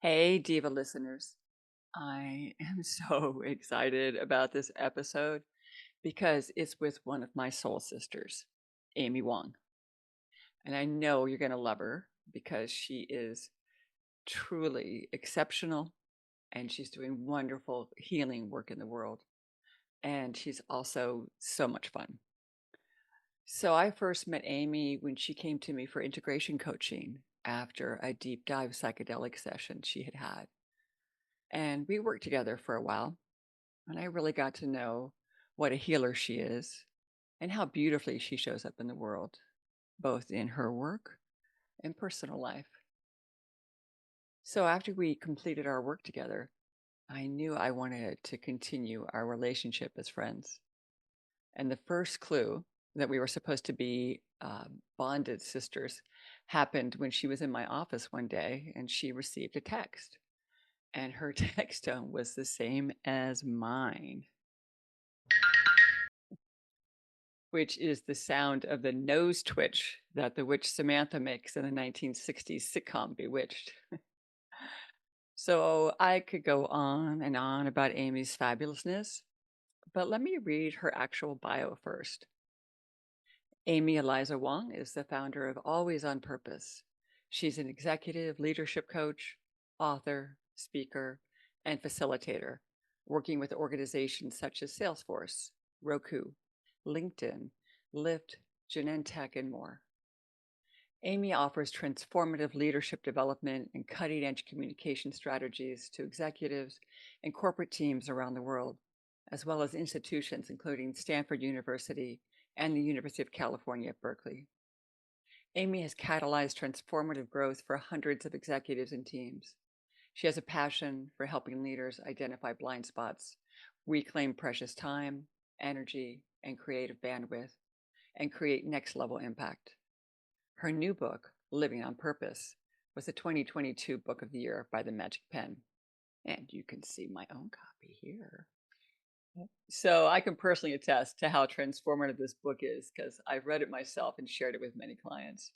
Hey, Diva listeners. I am so excited about this episode because it's with one of my soul sisters, Amy Wong. And I know you're going to love her because she is truly exceptional and she's doing wonderful healing work in the world. And she's also so much fun. So I first met Amy when she came to me for integration coaching after a deep dive psychedelic session she had had. And we worked together for a while, and I really got to know what a healer she is and how beautifully she shows up in the world, both in her work and personal life. So after we completed our work together, I knew I wanted to continue our relationship as friends. And the first clue that we were supposed to be bonded sisters happened when she was in my office one day and she received a text. And her text tone was the same as mine, which is the sound of the nose twitch that the witch Samantha makes in the 1960s sitcom Bewitched. So I could go on and on about Amy's fabulousness, but let me read her actual bio first. Amy Eliza Wong is the founder of Always on Purpose. She's an executive leadership coach, author, speaker, and facilitator, working with organizations such as Salesforce, Roku, LinkedIn, Lyft, Genentech, and more. Amy offers transformative leadership development and cutting-edge communication strategies to executives and corporate teams around the world, as well as institutions including Stanford University and the University of California at Berkeley. Amy has catalyzed transformative growth for hundreds of executives and teams. She has a passion for helping leaders identify blind spots, reclaim precious time, energy, and creative bandwidth, and create next-level impact. Her new book, Living on Purpose, was the 2022 Book of the Year by the Magic Pen. And you can see my own copy here. So I can personally attest to how transformative this book is because I've read it myself and shared it with many clients.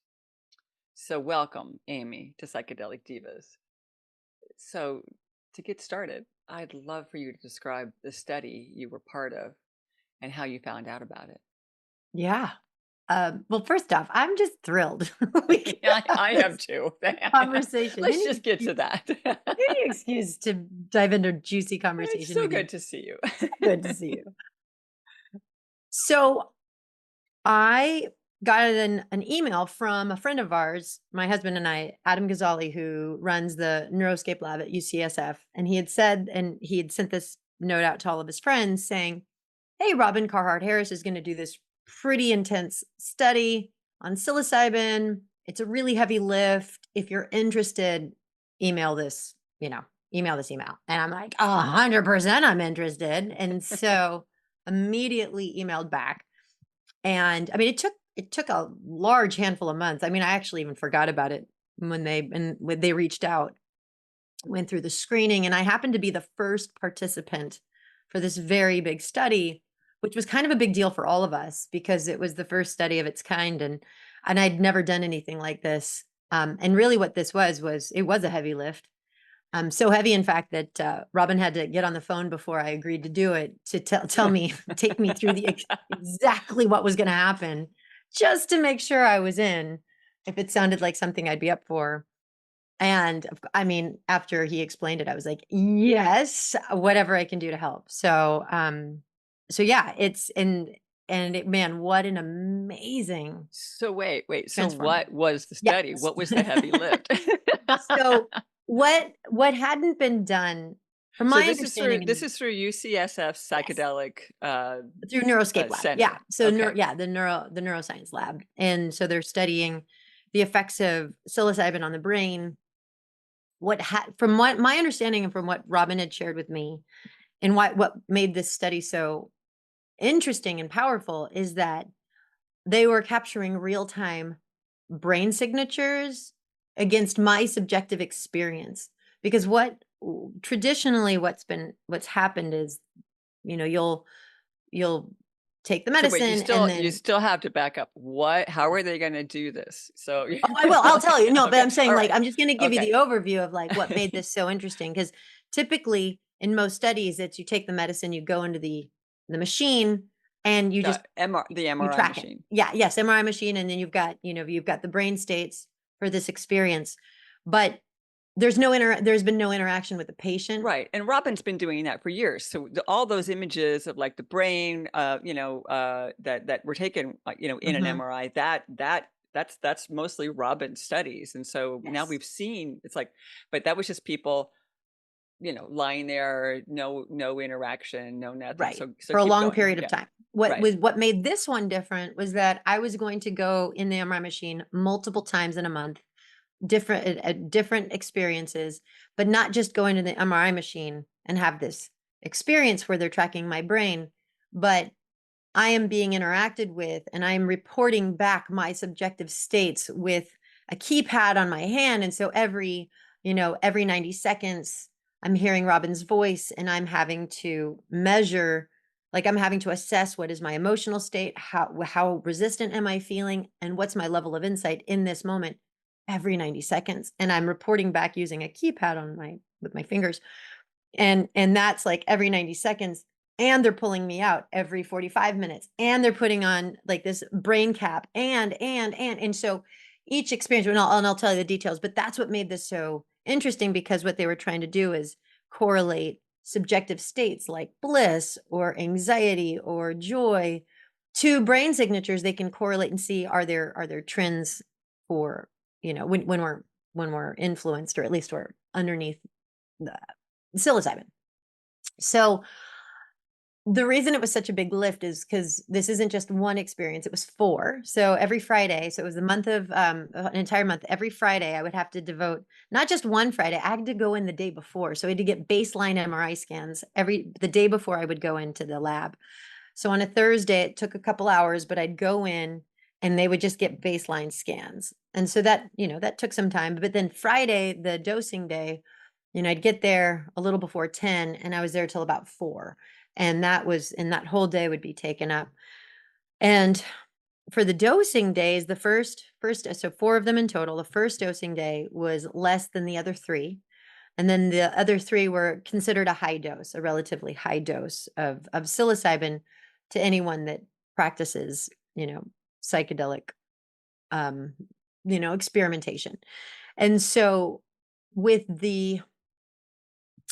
So welcome, Amy, to Psychedelic Divas. So to get started, I'd love for you to describe the study you were part of and how you found out about it. Yeah. Well, first off, I'm just thrilled we can Yeah, have I am this too. conversation. Let's just get to that. Any excuse to dive into juicy It's conversation so with you. good to see you. So good to see you. So I got an email from a friend of ours, my husband and I, Adam Ghazali, who runs the Neuroscape lab at UCSF. And he had sent this note out to all of his friends saying, hey, Robin Carhart-Harris is going to do this pretty intense study on psilocybin. It's a really heavy lift. If you're interested, email this, email this email. And I'm like, 100% I'm interested. And so immediately emailed back. And I mean, it took a large handful of months. I mean, I actually even forgot about it when they reached out, went through the screening, and I happened to be the first participant for this very big study, which was kind of a big deal for all of us because it was the first study of its kind, and I'd never done anything like this. And really, what this was it was a heavy lift. So heavy, in fact, that Robin had to get on the phone before I agreed to do it to tell me, take me through exactly what was going to happen, just to make sure I was in. If it sounded like something I'd be up for. And I mean, after he explained it, I was like, yes, whatever I can do to help. So yeah, man, what an amazing So wait. So transformative. what was the study? Yes. What was the heavy lift? So what hadn't been done, from So my this is through understanding, this and is through UCSF yes, psychedelic through Neuroscape lab. Yeah. center. So Okay. the neuroscience lab. And so they're studying the effects of psilocybin on the brain. From what my understanding and from what Robin had shared with me, and what made this study so interesting and powerful is that they were capturing real-time brain signatures against my subjective experience. Because traditionally what's happened is, you'll take the So wait, medicine and you then still have to back up. What? How are they going to do this? So oh, I will. I'll tell you. No, but okay, I'm saying all like right, I'm just going to give you okay. the overview of like what made this so interesting because typically in most studies it's you take the medicine, you go into the machine and you just The you MRI track it. machine. Yeah, yes, MRI machine and then you've got, you've got the brain states for this experience. But there's been no interaction with the patient. Right. And Robin's been doing that for years. So all those images of like the brain, that were taken, in an Mhm. MRI, that's mostly Robin's studies. And so now Yes. we've seen it's like, but that was just people, lying there, no interaction, no nothing. Right. So For a keep long going. period of Yeah. time. Right. What made this one different was that I was going to go in the MRI machine multiple times in a month, different at different experiences, but not just going to the MRI machine and have this experience where they're tracking my brain, but I am being interacted with and I am reporting back my subjective states with a keypad on my hand. And so every 90 seconds, I'm hearing Robin's voice and I'm having to measure, like I'm having to assess what is my emotional state, how resistant am I feeling, and what's my level of insight in this moment every 90 seconds. And I'm reporting back using a keypad on my with my fingers and that's like every 90 seconds and they're pulling me out every 45 minutes and they're putting on like this brain cap and so each experience and I'll tell you the details, but that's what made this so interesting because what they were trying to do is correlate subjective states like bliss or anxiety or joy to brain signatures. They can correlate and see are there trends for when we're influenced or at least we're underneath the psilocybin. So the reason it was such a big lift is because this isn't just one experience, it was four. So every Friday, so it was the month of an entire month, every Friday I would have to devote not just one Friday, I had to go in the day before. So I had to get baseline MRI scans the day before I would go into the lab. So on a Thursday, it took a couple hours, but I'd go in and they would just get baseline scans. And so that took some time. But then Friday, the dosing day, I'd get there a little before 10 and I was there till about 4. And that whole day would be taken up. And for the dosing days, the first so 4 of them in total, the first dosing day was less than the other 3. And then the other 3 were considered a high dose, a relatively high dose of psilocybin to anyone that practices, psychedelic, um, experimentation. And so with the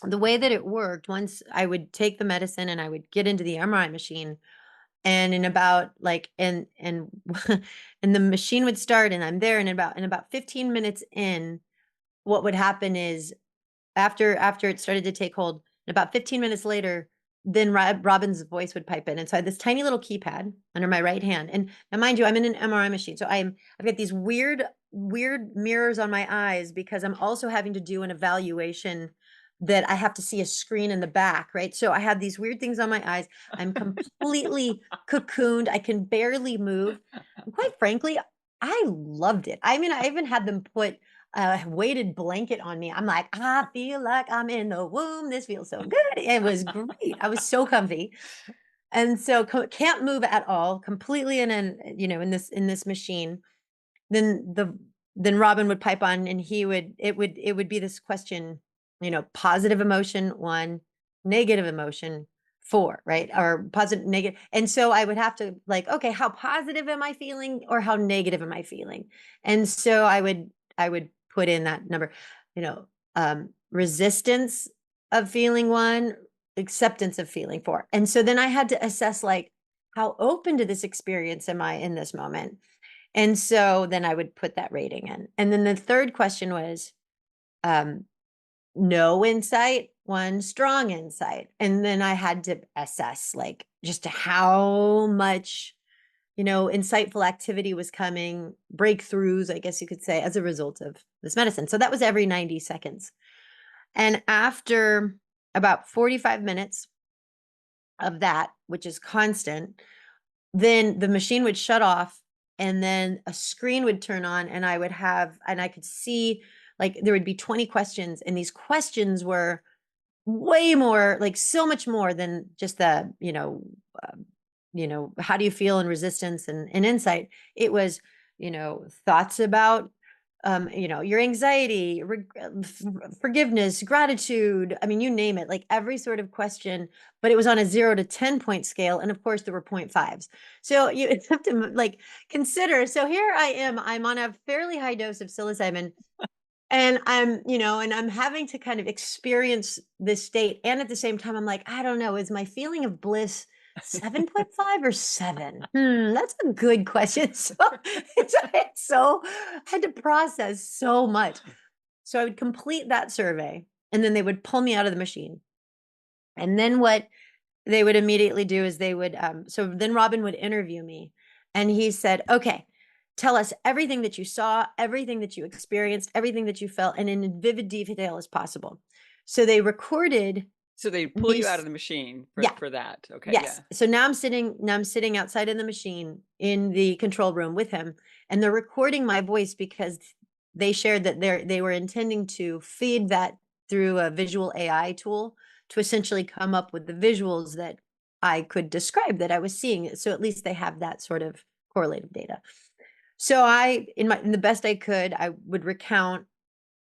way that it worked, once I would take the medicine and I would get into the MRI machine, and in about like and and the machine would start, and I'm there, and in about 15 minutes in, what would happen is after it started to take hold, about 15 minutes later, then Robin's voice would pipe in. And so I had this tiny little keypad under my right hand. And now, mind you, I'm in an MRI machine. So I've got these weird mirrors on my eyes because I'm also having to do an evaluation that I have to see a screen in the back, right? So I have these weird things on my eyes. I'm completely cocooned. I can barely move. And quite frankly, I loved it. I mean, I even had them put a weighted blanket on me. I'm like, I feel like I'm in the womb. This feels so good. It was great. I was so comfy. And so can't move at all, completely in this machine. Then Robin would pipe on and it would be this question, positive emotion 1, negative emotion 4, right? Or positive, negative. And so I would have to like, okay, how positive am I feeling or how negative am I feeling? And so I would put in that number, resistance of feeling 1, acceptance of feeling 4. And so then I had to assess like, how open to this experience am I in this moment? And so then I would put that rating in. And then the third question was um, no insight, 1 strong insight. And then I had to assess like just how much, insightful activity was coming, breakthroughs, I guess you could say, as a result of this medicine. So that was every 90 seconds. And after about 45 minutes of that, which is constant, then the machine would shut off and then a screen would turn on and I could see like there would be 20 questions and these questions were way more like so much more than just the how do you feel in resistance and insight? It was, thoughts about, your anxiety, forgiveness, gratitude. I mean, you name it, like every sort of question, but it was on a 0 to 10 point scale. And of course there were 0.5s. So you have to like consider. So here I am, I'm on a fairly high dose of psilocybin, and I'm having to kind of experience this state, and at the same time, I'm like, "I don't know, is my feeling of bliss 7.5 or 7? That's a good question." So I had to process so much. So I would complete that survey, and then they would pull me out of the machine. And then what they would immediately do is they would, so then Robin would interview me, and he said, "Okay, tell us everything that you saw, everything that you experienced, everything that you felt, and in vivid detail as possible." So they recorded So they pull me you out of s the machine yeah, for that. Okay, yes. yeah. So now I'm sitting outside in the machine in the control room with him, and they're recording my voice because they shared that they were intending to feed that through a visual AI tool to essentially come up with the visuals that I could describe that I was seeing. So at least they have that sort of correlative data. So in the best I could, I would recount,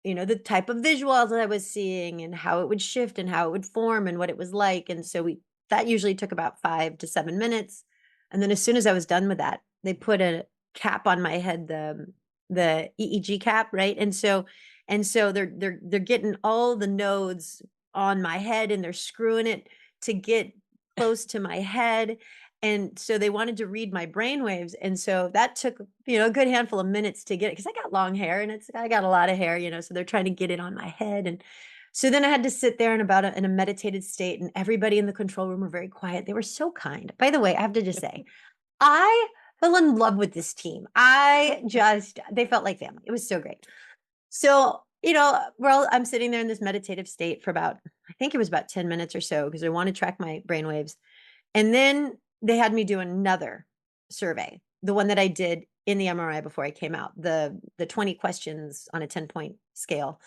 the type of visuals that I was seeing and how it would shift and how it would form and what it was like. And so that usually took about 5 to 7 minutes. And then as soon as I was done with that, they put a cap on my head, the EEG cap, right? And so they're getting all the nodes on my head, and they're screwing it to get close to my head. And so they wanted to read my brain waves. And so that took, a good handful of minutes to get it, because I got long hair, and I got a lot of hair, so they're trying to get it on my head. And so then I had to sit there in a meditated state, and everybody in the control room were very quiet. They were so kind. By the way, I have to just say, I fell in love with this team. They felt like family. It was so great. So, I'm sitting there in this meditative state for about, I think it was about 10 minutes or so, because I want to track my brain waves. And then they had me do another survey, the one that I did in the MRI before I came out, the 20 questions on a 10-point scale.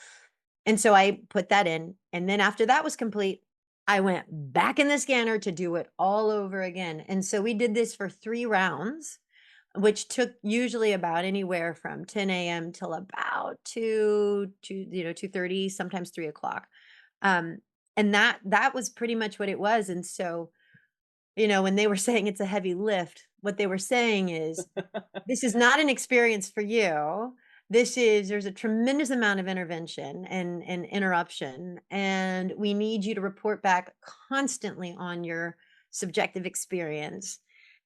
And so I put that in, and then after that was complete, I went back in the scanner to do it all over again. And so we did this for 3 rounds, which took usually about anywhere from 10 a.m. till about 2:30, sometimes 3 o'clock. Um, and that was pretty much what it was. And so when they were saying it's a heavy lift, what they were saying is, "This is not an experience for you. There's a tremendous amount of intervention and interruption, and we need you to report back constantly on your subjective experience."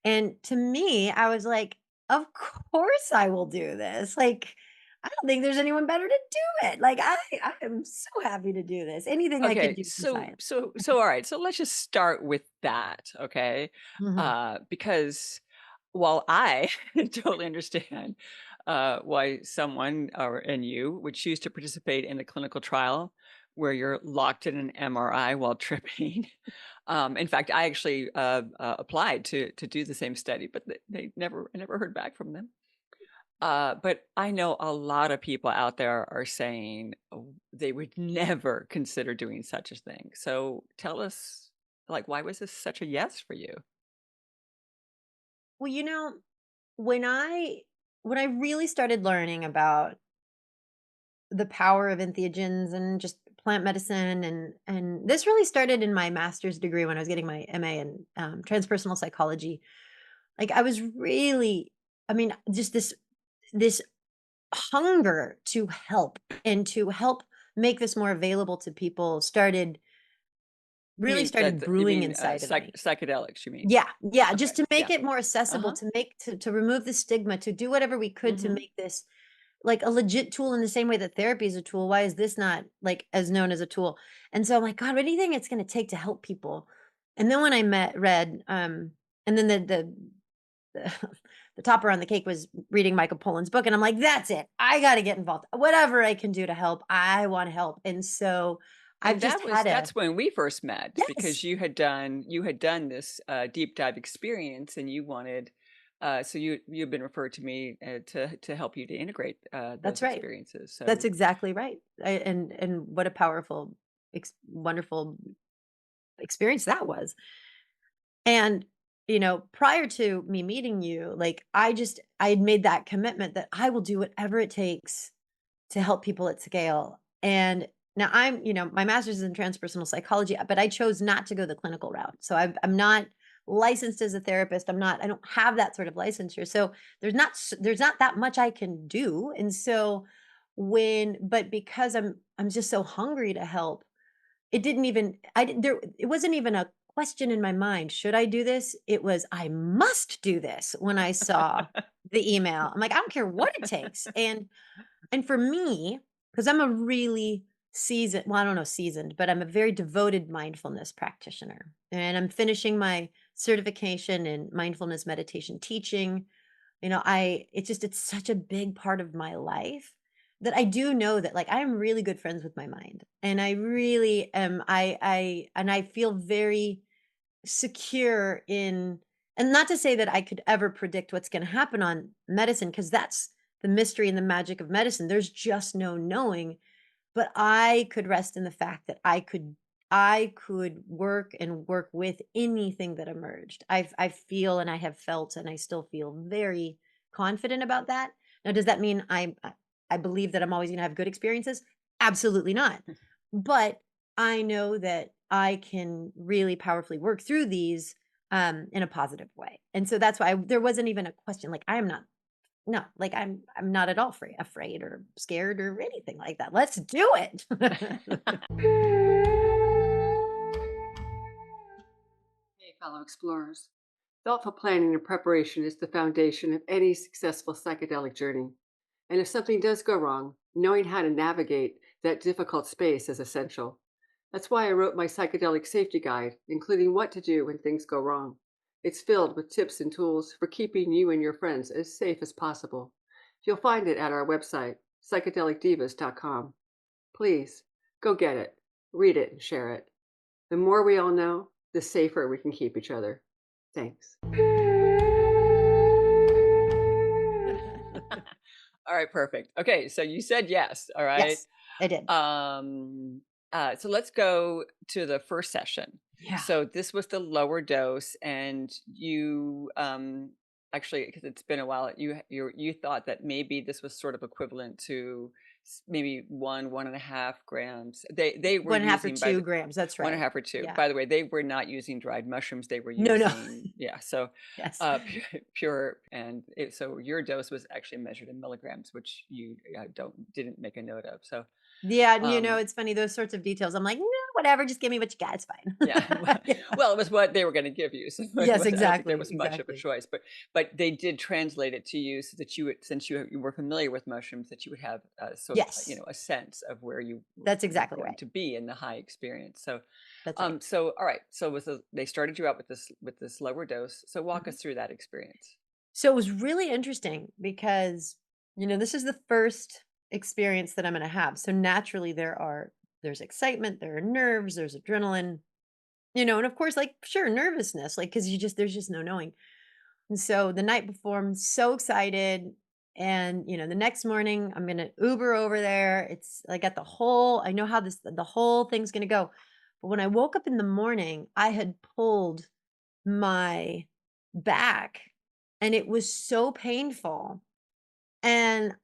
And to me, I was like, "Of course I will do this. Like, I don't think there's anyone better to do it. Like, I am so happy to do this. Anything I could Okay, do for science." all right, so let's just start with that, okay? Mhm. Because while I totally understand, why someone or and you would choose to participate in a clinical trial where you're locked in an MRI while tripping. In fact, I actually, applied to do the same study, but they never I never heard back from them. But I know a lot of people out there are saying, they would never consider doing such a thing. So tell us, like, why was this such a yes for you? Well, when I really started learning about the power of entheogens and just plant medicine, and this really started in my master's degree when I was getting my MA in transpersonal psychology. Like, I was really, I mean, just this hunger to help and to help make this more available to people You really mean started brewing inside of me. psychedelics, you mean? Yeah, yeah, Okay, just to make yeah. it more accessible, Uh-huh. to remove the stigma, to do whatever we could to Mhm. make this like a legit tool in the same way that therapy is a tool. Why is this not like as known as a tool? And so I'm like, God, what do you think it's going to take to help people? And then when I read, and then the, the topper on the cake was reading Michael Pollan's book, and I'm like, that's it. I got to get involved. Whatever I can do to help, I want to help. And so I've And just had a that's when we first met yes, because you had done this, deep dive experience and you wanted, so you've been referred to me, to help you to integrate, those that's right. experiences. That's So exactly right. And what a powerful, wonderful experience that was. And prior to me meeting you, like, I had made that commitment that I will do whatever it takes to help people at scale. And now my master's is in transpersonal psychology, but I chose not to go the clinical route. So I'm not licensed as a therapist. I don't have that sort of licensure. So there's not that much I can do. And so but because I'm just so hungry to help, it didn't even I didn't there it wasn't even a question in my mind, "Should I do this?" It was, "I must do this," when I saw the email. I'm like, "I don't care what it takes." And for me, because I'm a really seasoned well, I don't know seasoned, but I'm a very devoted mindfulness practitioner, and I'm finishing my certification in mindfulness meditation teaching. It's such a big part of my life that I do know that, like, I am really good friends with my mind, and I really am I feel very secure in, and not to say that I could ever predict what's gonna happen on medicine, because that's the mystery and the magic of medicine. There's just no knowing, but I could rest in the fact that I could work and work with anything that emerged. I feel and I have felt and I still feel very confident about that. Now, does that mean I believe that I'm always gonna have good experiences? Absolutely not. But I know that I can really powerfully work through these in a positive way. And so that's why there wasn't even a question. Like, I am not no, like, I'm not at all afraid or scared or anything like that. Let's do it. Hey, fellow explorers. Thoughtful planning and preparation is the foundation of any successful psychedelic journey. And if something does go wrong, knowing how to navigate that difficult space is essential. That's why I wrote my psychedelic safety guide, including what to do when things go wrong. It's filled with tips and tools for keeping you and your friends as safe as possible. You'll find it at our website, psychedelicdivas.com. Please go get it, read it, and share it. The more we all know, the safer we can keep each other. Thanks. All right, perfect. Okay, so you said yes, all right? Yes, I did. Um, so let's go to the first session. Yeah. So this was the lower dose, and you actually, because it's been a while, you thought that maybe this was sort of equivalent to maybe 1.5 grams. They were 1.5 or using 2 grams, that's one and a right. half or two. Yeah. By the way, they were not using dried mushrooms. They were No, no. using, yeah. So Yes. pure, and so your dose was actually measured in milligrams, which you didn't make a note of. So Yeah, and, um, it's funny, those sorts of details, I'm like, "No, whatever, just give me what you got, it's fine." yeah, Yeah. well, it was what they were going to give you, so Yes, I don't think there exactly, was much of a exactly. choice. But they did translate it to you so that since you were familiar with mushrooms, that you would have Yes, a sense of where you that's were exactly going right. to be in the high experience. So That's right. so all right, so they started you out with this lower dose. So walk Mhm. us through that experience. So it was really interesting because, this is the first experience that I'm gonna have. So naturally there's excitement, there are nerves, there's adrenaline, and of course, like, sure, nervousness, like, because there's just no knowing. And so the night before, I'm so excited. And, the next morning I'm gonna Uber over there. I know how the whole thing's gonna go. But when I woke up in the morning, I had pulled my back and it was so painful. And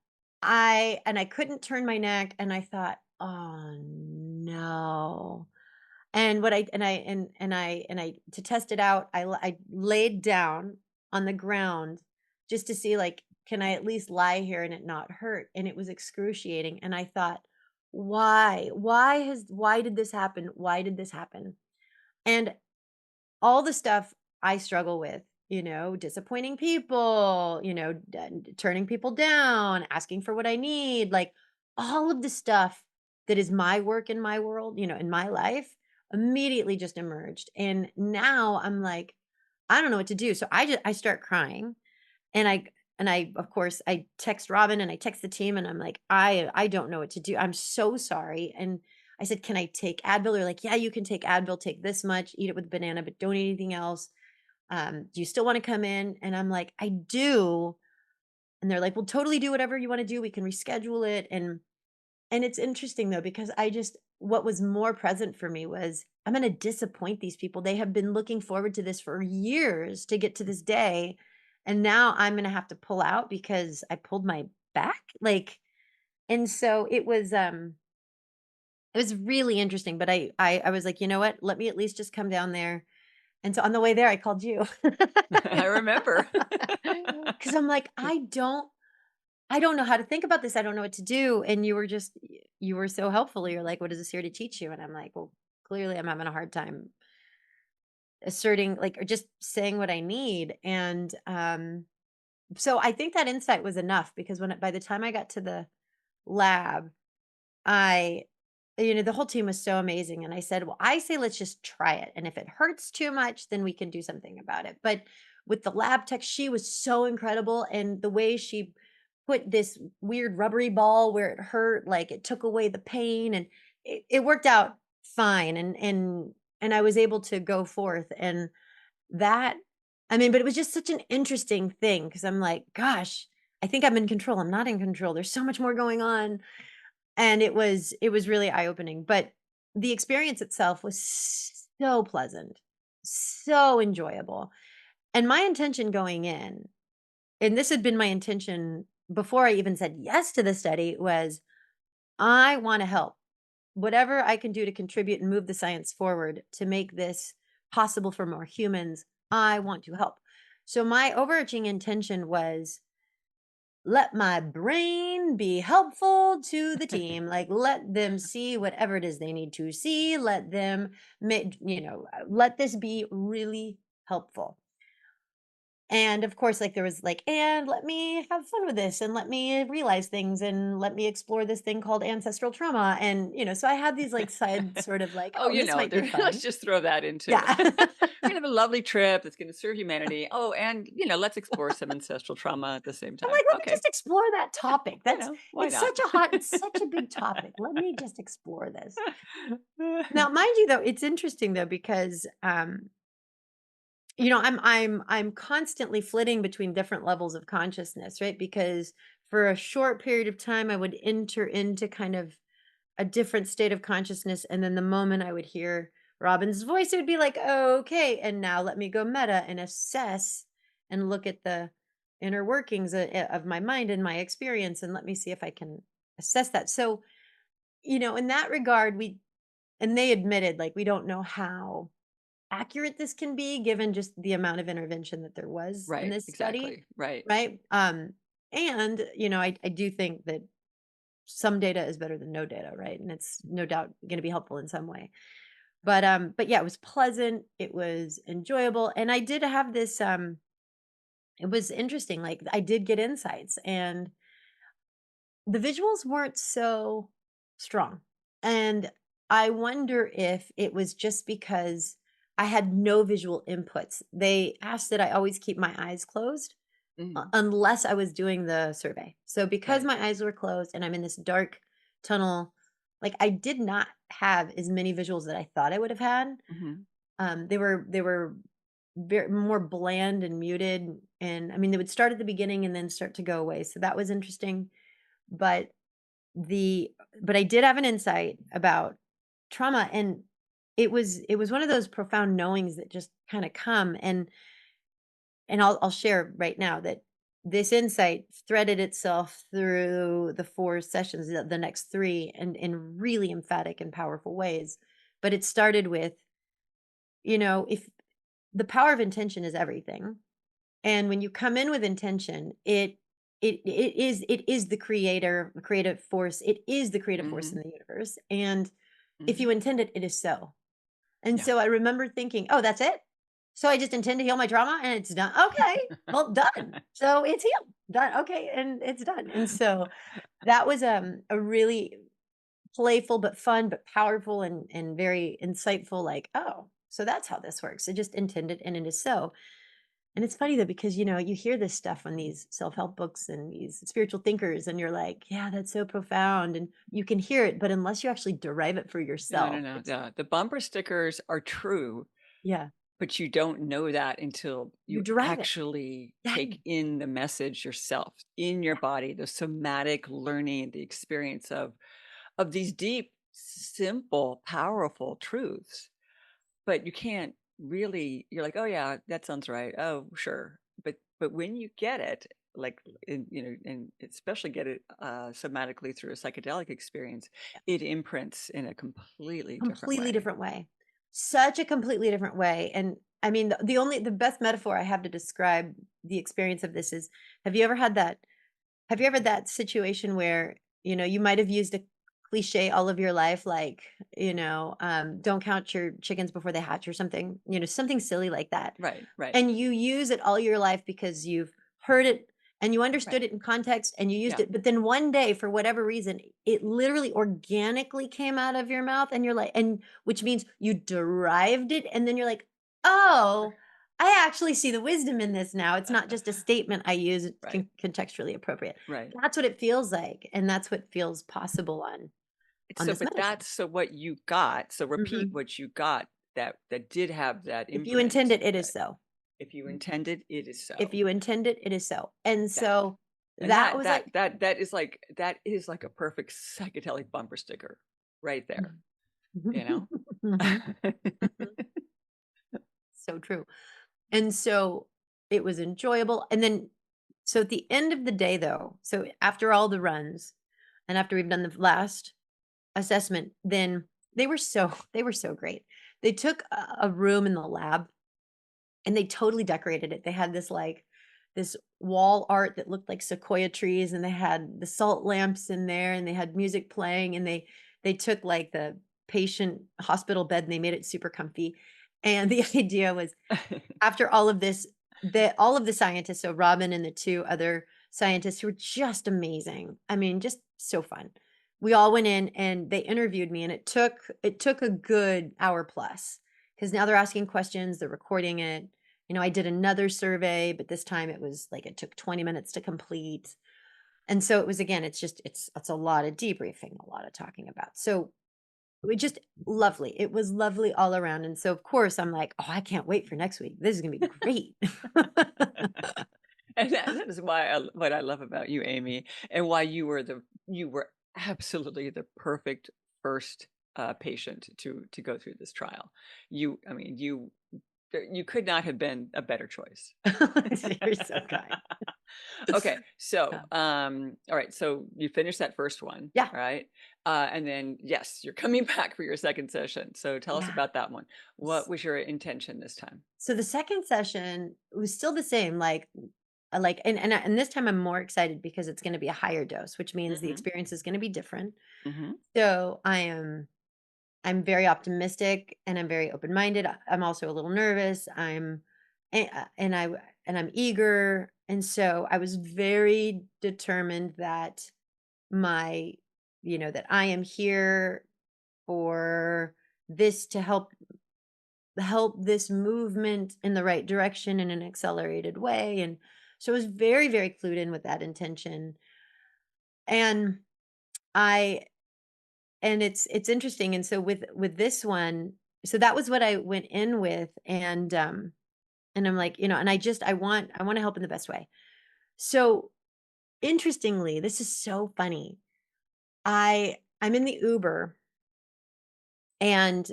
I couldn't turn my neck and I thought, "Oh no." And what I and I to test it out, I laid down on the ground just to see, like, can I at least lie here and it not hurt? And it was excruciating. And I thought, why? Why did this happen? Why did this happen? And all the stuff I struggle with, disappointing people, turning people down, asking for what I need, like all of the stuff that is my work in my world, in my life, immediately just emerged. And now I'm like, I don't know what to do. So I start crying, and I of course I text Robin and I text the team and I'm like, I don't know what to do. I'm so sorry. And I said, "Can I take Advil?" They're like, "Yeah, you can take Advil, take this much, eat it with banana, but don't eat anything else. Do you still want to come in?" And I'm like, "I do." And they're like, "Well, totally do whatever you want to do. We can reschedule it." And it's interesting though, because what was more present for me was I'm going to disappoint these people. They have been looking forward to this for years to get to this day. And now I'm going to have to pull out because I pulled my back. Like, and so it was really interesting. But I was like, you know what? Let me at least just come down there. And so on the way there, I called you. I remember. Cause I'm like, I don't know how to think about this. I don't know what to do. And you were so helpful. You're like, what is this here to teach you? And I'm like, well, clearly I'm having a hard time asserting, like, or just saying what I need. And so I think that insight was enough because by the time I got to the lab, I, the whole team was so amazing. And I said, well, I say, let's just try it. And if it hurts too much, then we can do something about it. But with the lab tech, she was so incredible. And the way she put this weird rubbery ball where it hurt, like it took away the pain and it worked out fine. And I was able to go forth. And that, I mean, but it was just such an interesting thing because I'm like, gosh, I think I'm in control. I'm not in control. There's so much more going on, and it was really eye-opening, but the experience itself was so pleasant, so enjoyable, and my intention going in, and this had been my intention before I even said yes to the study, was I wanna help. Whatever I can do to contribute and move the science forward to make this possible for more humans, I want to help. So my overarching intention was let my brain be helpful to the team. Like, let them see whatever it is they need to see. Let them, let this be really helpful. And of course, like there was like, and let me have fun with this and let me realize things and let me explore this thing called ancestral trauma. And, so I had these like side sort of like, Oh, oh, this might be let's fun. just throw that in too. Yeah. We're gonna have a lovely trip that's gonna serve humanity. Oh, and let's explore some ancestral trauma at the same I'm time. like, let me Okay, just explore that topic. why not? It's such a big topic. Let me just explore this. Now, mind you though, it's interesting though because I'm constantly flitting between different levels of consciousness, right? Because for a short period of time I would enter into kind of a different state of consciousness and then the moment I would hear Robin's voice it would be like, oh, "Okay, and now let me go meta and assess and look at the inner workings of my mind and my experience and let me see if I can assess that." So, in that regard, they admitted like we don't know how accurate this can be given just the amount of intervention that there was in Right, this study, exactly. Right. right? And I do think that some data is better than no data, right? And it's no doubt going to be helpful in some way. But yeah, it was pleasant, it was enjoyable, and I did have this it was interesting. Like I did get insights and the visuals weren't so strong. And I wonder if it was just because I had no visual inputs. They asked that I always keep my eyes closed Mhm. unless I was doing the survey. So because Right. my eyes were closed and I'm in this dark tunnel, like I did not have as many visuals that I thought I would have had. Mhm. They were very more bland and muted. And I mean, they would start at the beginning and then start to go away. So that was interesting. But the but I did have an insight about trauma, and it was one of those profound knowings that just kinda come, and I'll share right now that this insight threaded itself through the 4 sessions, the next 3, and in really emphatic and powerful ways. But it started with, if the power of intention is everything. And when you come in with intention, it is the creative force. It is the creative force in Mhm. the universe. And if you Mhm. intend it, it is so. And Yeah. so I remember thinking, "Oh, that's it? So I just intend to heal my trauma and it's done. Okay, well done. So it's healed. Done. Okay, and it's done." And so that was a really playful but fun but powerful and very insightful like, "Oh, so that's how this works. It just intended and it is so." And it's funny though, because you hear this stuff on these self-help books and these spiritual thinkers, and you're like, yeah, that's so profound. And you can hear it, but unless you actually derive it for No, no, yourself, no. it's The bumper stickers are true, yeah, but you don't know that until you you derive it. actually Yeah, take in the message yourself in your yeah, body, the somatic learning, the experience of these deep simple, powerful truths, but you can't really you're like, "Oh, yeah, that sounds right. Oh, sure." But when you get it, like, and especially get it, somatically through a psychedelic experience, it imprints in a completely different Completely way. different way. Such a completely different way, and I mean, the best metaphor I have to describe the experience of this is, have you ever had that have you ever had that situation where, you might have used a cliche all of your life, like, "Don't count your chickens before they hatch," or something, something silly like that, Right, right, and you use it all your life because you've heard it and you right. understood it in context and you used Yeah, it, but then one day, for whatever reason, it literally organically came out of your mouth and you're like, and which means you derived it, and then you're like, "Oh, I actually see the wisdom in this now. It's not just a statement I use, it's right, contextually appropriate." right. That's what it feels like, and that's what feels possible on So, this but medicine. that's so what you got. So repeat Mhm. what you got that did have that If you intend imprint. it, it is That so. if you intended, it is If so. you intend it, it is so. And That so and that was like that is like a perfect psychedelic bumper sticker right there, you know? Mhm, mhm. So true. And so it was enjoyable. And then, so at the end of the day, though, so after all the runs and after we've done the last assessment, then they were so great. They took a room in the lab and they totally decorated it. They had this wall art that looked like sequoia trees, and they had the salt lamps in there, and they had music playing, and they took like the patient hospital bed and they made it super comfy. And the idea was, after all of this, all of the scientists, so Robin and the two other scientists who were just amazing. I mean, just so fun. We all went in and they interviewed me, and it took a good hour plus, because now they're asking questions, they're recording it. I did another survey, but this time it took 20 minutes to complete. And so it was, again, it's a lot of debriefing, a lot of talking about. So we just lovely. It was lovely all around. And so of course I'm like, "Oh, I can't wait for next week. This is gonna be great." And that is why what I love about you, Amy, and why you were absolutely the perfect first, patient to go through this trial. I mean, you could not have been a better choice. You're so kind. Okay, so, Yeah. all right, so you finished that first one, Yeah. right? And then, yes, you're coming back for your second session. So tell us Yeah. about that one. What was your intention this time? So the second session was still the same, and this time I'm more excited because it's gonna be a higher dose, which means the Mhm, experience is gonna be different. mhm. So I'm very optimistic and I'm very open-minded. I'm also a little nervous. And I'm eager. And so I was very determined that my, that I am here for this to help this movement in the right direction in an accelerated way. And so I was very, very clued in with that intention. And I and it's interesting. And so with this one, so that was what I went in with. And I'm like, and I want to help in the best way. So interestingly, this is so funny. I'm in the Uber, and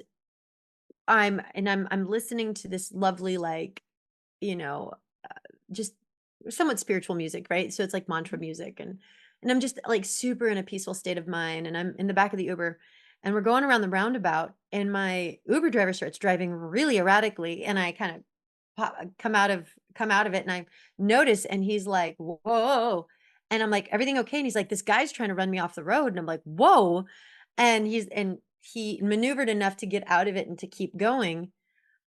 I'm listening to this lovely, like, you know, just somewhat spiritual music, right? So it's like mantra Mhm. music, and I'm just like super in a peaceful state of mind, and I'm in the back of the Uber, and we're going around the roundabout, and my Uber driver starts driving really erratically, and I kind of come out of it, and I notice, and he's like, "Whoa." And I'm like, "Everything okay?" And he's like, "This guy's trying to run me off the road." And I'm like, "Whoa." And he maneuvered enough to get out of it and to keep going.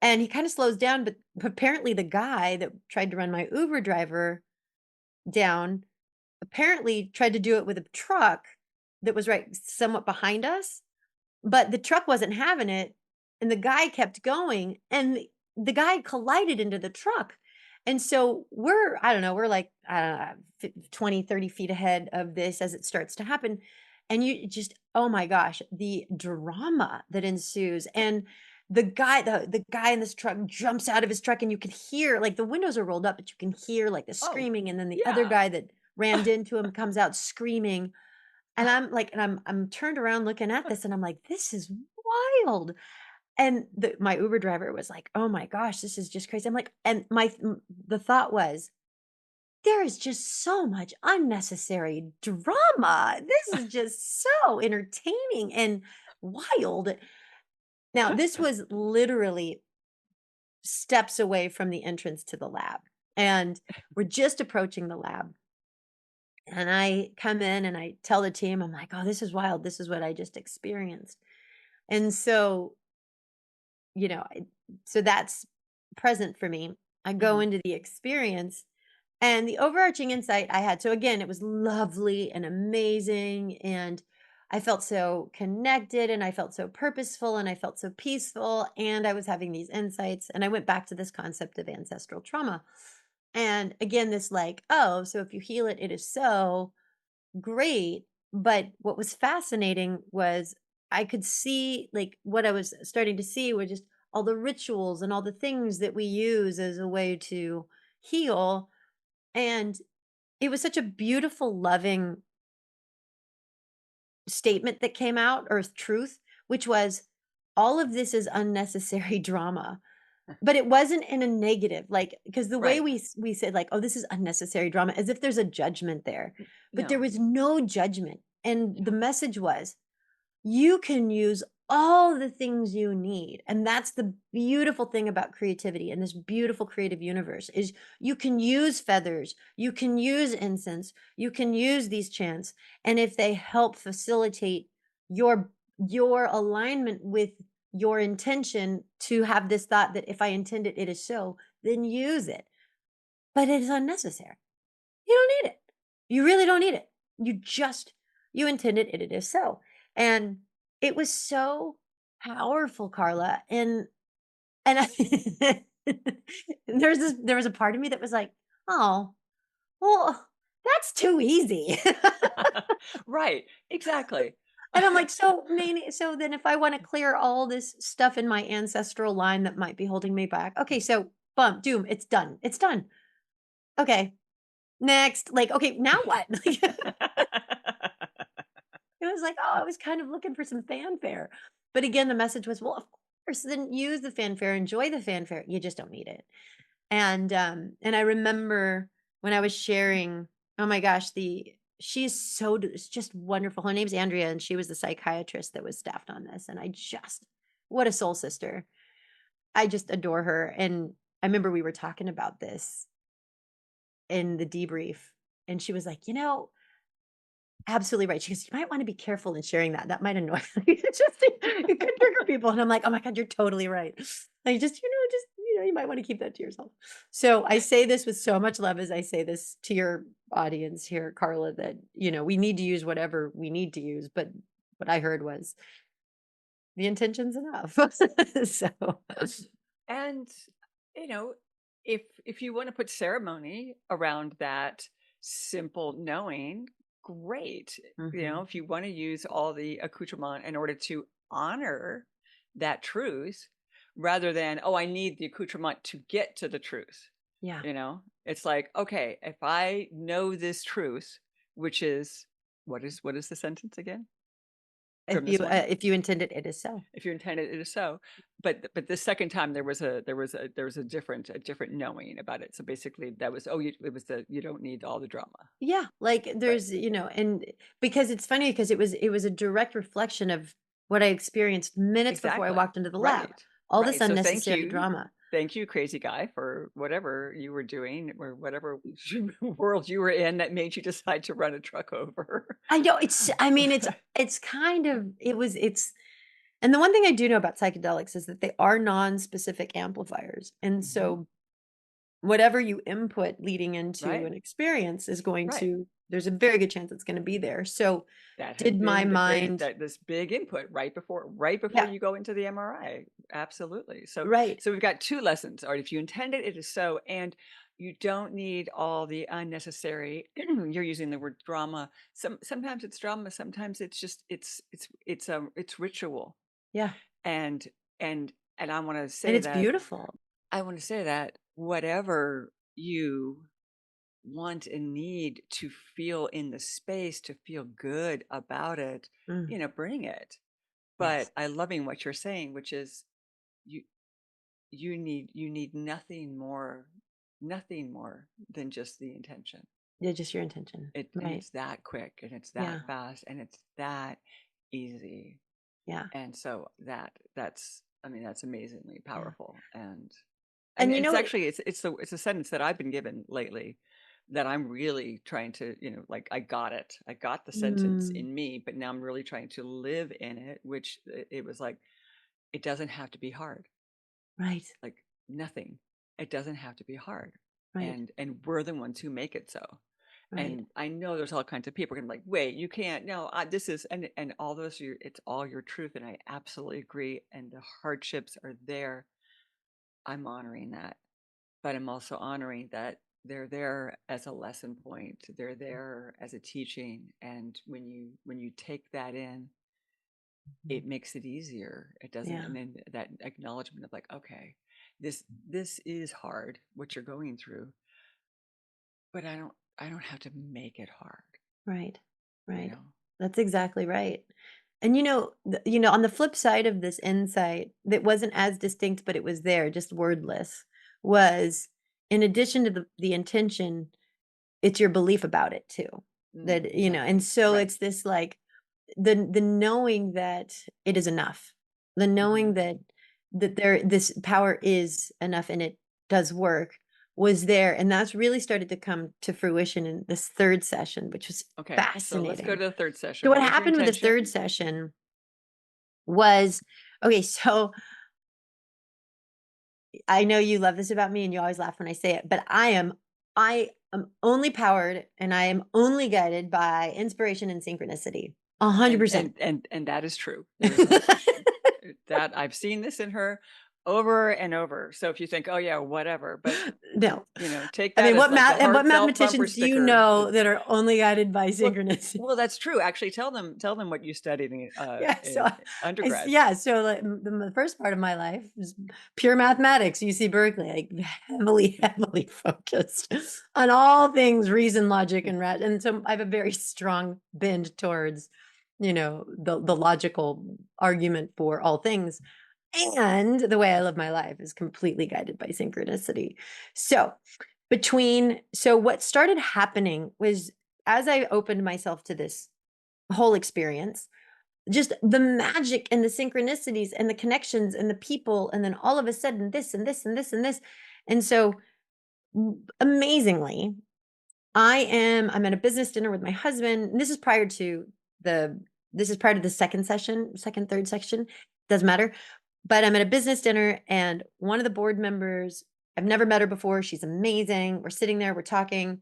And he kind of slows down, but apparently the guy that tried to run my Uber driver down apparently tried to do it with a truck that was right somewhat behind us, but the truck wasn't having it, and the guy kept going, and the guy collided into the truck. And so I don't know, we're like, I don't know, 20, 30 feet ahead of this as it starts to happen. And you just, oh my gosh, the drama that ensues. And the guy in this truck jumps out of his truck, and you can hear, like, the windows are rolled up, but you can hear like the Oh, screaming. And then the other yeah. guy that rammed into him comes out screaming. And I'm turned around looking at this and I'm like, this is wild. And my Uber driver was like, "Oh my gosh, this is just crazy." I'm like, and the thought was, there is just so much unnecessary drama. This is just so entertaining and wild. Now, this was literally steps away from the entrance to the lab. And we're just approaching the lab. And I come in and I tell the team, I'm like, oh, this is wild. This is what I just experienced. And so, you know, so that's present for me. I go Mhm. into the experience and the overarching insight I had. So again, it was lovely and amazing. And I felt so connected and I felt so purposeful and I felt so peaceful. And I was having these insights. And I went back to this concept of ancestral trauma. And again, this like, oh, so if you heal it, it is so great. But what was fascinating was I could see like what I was starting to see were just all the rituals and all the things that we use as a way to heal. And it was such a beautiful, loving statement that came out, or truth, which was all of this is unnecessary drama. But it wasn't in a negative, like, because the way Right. we said, like, "Oh, this is unnecessary drama," as if there's a judgment there, but there No. was no judgment, and Yeah. the message was, you can use all the things you need, and that's the beautiful thing about creativity and this beautiful creative universe is you can use feathers, you can use incense, you can use these chants, and if they help facilitate your alignment with your intention to have this thought that if I intend it, it is so, then use it. But it is unnecessary. You don't need it. You really don't need it. You intended it, it is so. And it was so powerful, Carla. And I there was a part of me that was like, "Oh, well, that's too easy." Right. Exactly. And I'm like, "So, meaning so then if I wanna clear all this stuff in my ancestral line that might be holding me back, okay, so bum, doom, it's done. It's done. Okay, next." Like, "Okay, now what?" It was like, oh, I was kind of looking for some fanfare. But again, the message was, well, of course, then use the fanfare, enjoy the fanfare. You just don't need it. And I remember when I was sharing, oh my gosh, she's it's just wonderful. Her name's Andrea, and she was the psychiatrist that was staffed on this. And what a soul sister. I just adore her. And I remember we were talking about this in the debrief, and she was like, absolutely right. She goes, "You might wanna be careful in sharing that. That might annoy it just it could trigger people." And I'm like, "Oh my god, you're totally right." Like, you might wanna keep that to yourself. So, I say this with so much love as I say this to your audience here, Carla, that, we need to use whatever we need to use, but what I heard was, the intention's enough. So And, you know, if you want to put ceremony around that simple knowing, great. Mhm. If you want to use all the accoutrement in order to honor that truth rather than, oh, I need the accoutrement to get to the truth. Yeah. It's like, okay, if I know this truth, which is what is the sentence again from this one? If you intend it, it is so. If you intend it, it is so. But the second time there was a different knowing about it. So basically that was, it was the you don't need all the drama. Yeah, like Right. and because it's funny because it was a direct reflection of what I experienced minutes before I Exactly. walked into the lab. Right. All this Right. So thank unnecessary you. drama. Thank you, crazy guy, for whatever you were doing or whatever world you were in that made you decide to run a truck over. I know I mean it's kind of it's and the one thing I do know about psychedelics is that they are non-specific amplifiers. And Mhm. so whatever you input leading into Right. an experience is going Right. to there's a very good chance it's going to be there. So That has did my been the great mind that this big input right before yeah, you go into the MRI. Absolutely. So right. so we've got 2 lessons. All right, if you intend it, it is so, and you don't need all the unnecessary you're using the word drama. Sometimes it's drama, sometimes it's just it's ritual. Yeah. And and and And it's beautiful. I want to say that whatever you want and need to feel in the space, to feel good about it, Mm, bring it. yes. But I loving what you're saying, which is you you need nothing more than just the intention. Yeah, just your intention. And Right. it's that quick and it's that Yeah. fast and it's that easy. Yeah. And so that's I mean that's amazingly Yeah. powerful. And And it's actually it's a sentence that I've been given lately that I'm really trying to, like I got it. I got the sentence mm, in me, but now I'm really trying to live in it, which it was like it doesn't have to be hard. right. Like nothing. It doesn't have to be hard. Right. And we're the ones who make it so. Right. And I know there's all kinds of people gonna be like, wait, you can't. No, this is and all those it's all your truth, and I absolutely agree. And the hardships are there. I'm honoring that, but I'm also honoring that they're there as a lesson point. They're there as a teaching, and when you take that in, Mhm. it makes it easier. It doesn't, Yeah. and then that acknowledgement of like, okay, this is hard, what you're going through, but I don't have to make it hard, Right. you Right. know? That's exactly right. And on the flip side of this insight that wasn't as distinct, but it was there, just wordless, was in addition to the intention, it's your belief about it too. That, and Exactly. so Right. it's this like the knowing that it is enough, the Hmm. knowing that this power is enough and it does work was there, and that's really started to come to fruition in this third session, which was Okay. So let's go fascinating. to the third So session. what What was your happened with this third intention? session was, okay, so I know you love this about me and you always laugh when I say it, but I am only powered and I am only guided by inspiration and synchronicity. And 100%. and and and that is true. There is no question. That I've seen this in her over and over. So if you think, "Oh yeah, whatever," but No. take I that mean, as like a what heartfelt bumper mathematicians do you sticker. know that are only guided by Well, synchronicity? well, that's true. Actually, tell them what you studied Yeah, so in undergrad. yeah, so like the first part of my life is pure mathematics, UC Berkeley, like heavily, heavily focused on all things reason, logic, and so I have a very strong bend towards, the logical argument for all things. And the way I live my life is completely guided by synchronicity. So what started happening was as I opened myself to this whole experience, just the magic and the synchronicities and the connections and the people, and then all of a sudden this and this and this and this. And so amazingly, I'm at a business dinner with my husband. And the this is prior to the third section, doesn't matter. But I'm at a business dinner and one of the board members, I've never met her before. She's amazing. We're sitting there, we're talking.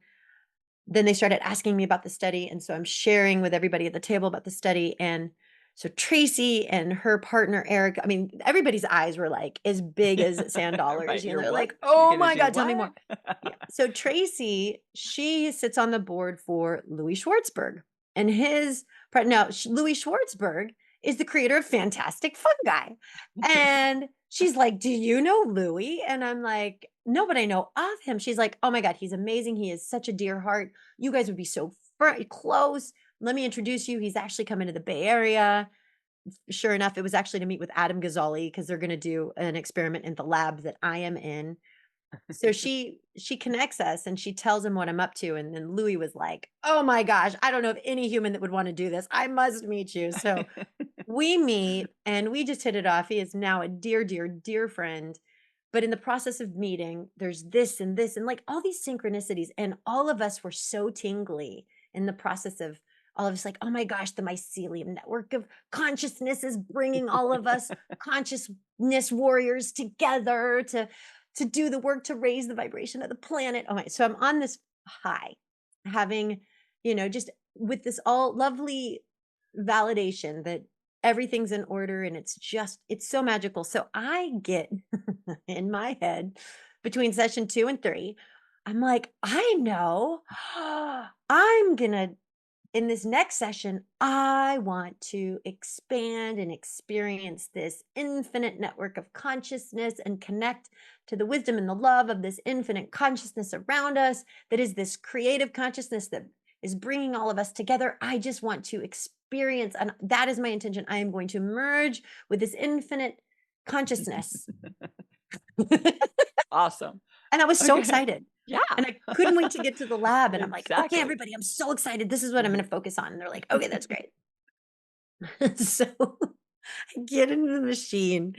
Then they started asking me about the study, and so I'm sharing with everybody at the table about the study, and so Tracy and her partner, Eric, I mean, everybody's eyes were, like, as big as sand dollars, Right. You're they're what? like, You're "Oh gonna my do god, tell me what? more." Yeah, so Tracy, she sits on the board for Louis Schwartzberg, and his part now, Louis Schwartzberg is the creator of Fantastic Fungi, and she's like, "Do you know Louis?" And I'm like, "No, but I know of him." She's like, "Oh my god, he's amazing, he is such a dear heart. You guys would be so close. Let me introduce you. He's actually coming to the Bay Area." Sure enough, it was actually to meet with Adam Gazzali because they're going to do an experiment in the lab that I am in. So she connects us and she tells him what I'm up to. And then Louis was like, "Oh my gosh, I don't know of any human that would want to do this. I must meet you." So we meet and we just hit it off. He is now a dear, dear, dear friend. But in the process of meeting, there's this and like all these synchronicities. And all of us were so tingly in the process of all of us like, oh my gosh, the mycelium network of consciousness is bringing all of us consciousness warriors together to do the work to raise the vibration of the planet. Oh my, so I'm on this high, having, just with this all lovely validation that everything's in order and it's so magical. So I get in my head between session 2 and 3, I'm like, I know I'm gonna in this next session, I want to expand and experience this infinite network of consciousness and connect to the wisdom and the love of this infinite consciousness around us, that is this creative consciousness that is bringing all of us together. I just want to experience, and that is my intention. I am going to merge with this infinite consciousness. Awesome. And I was so Okay. excited. Yeah. And I couldn't wait to get to the lab. And I'm like, okay, Exactly. everybody, I'm so excited. This is what I'm going to focus on. And they're like, okay, that's great. So I get into the machine.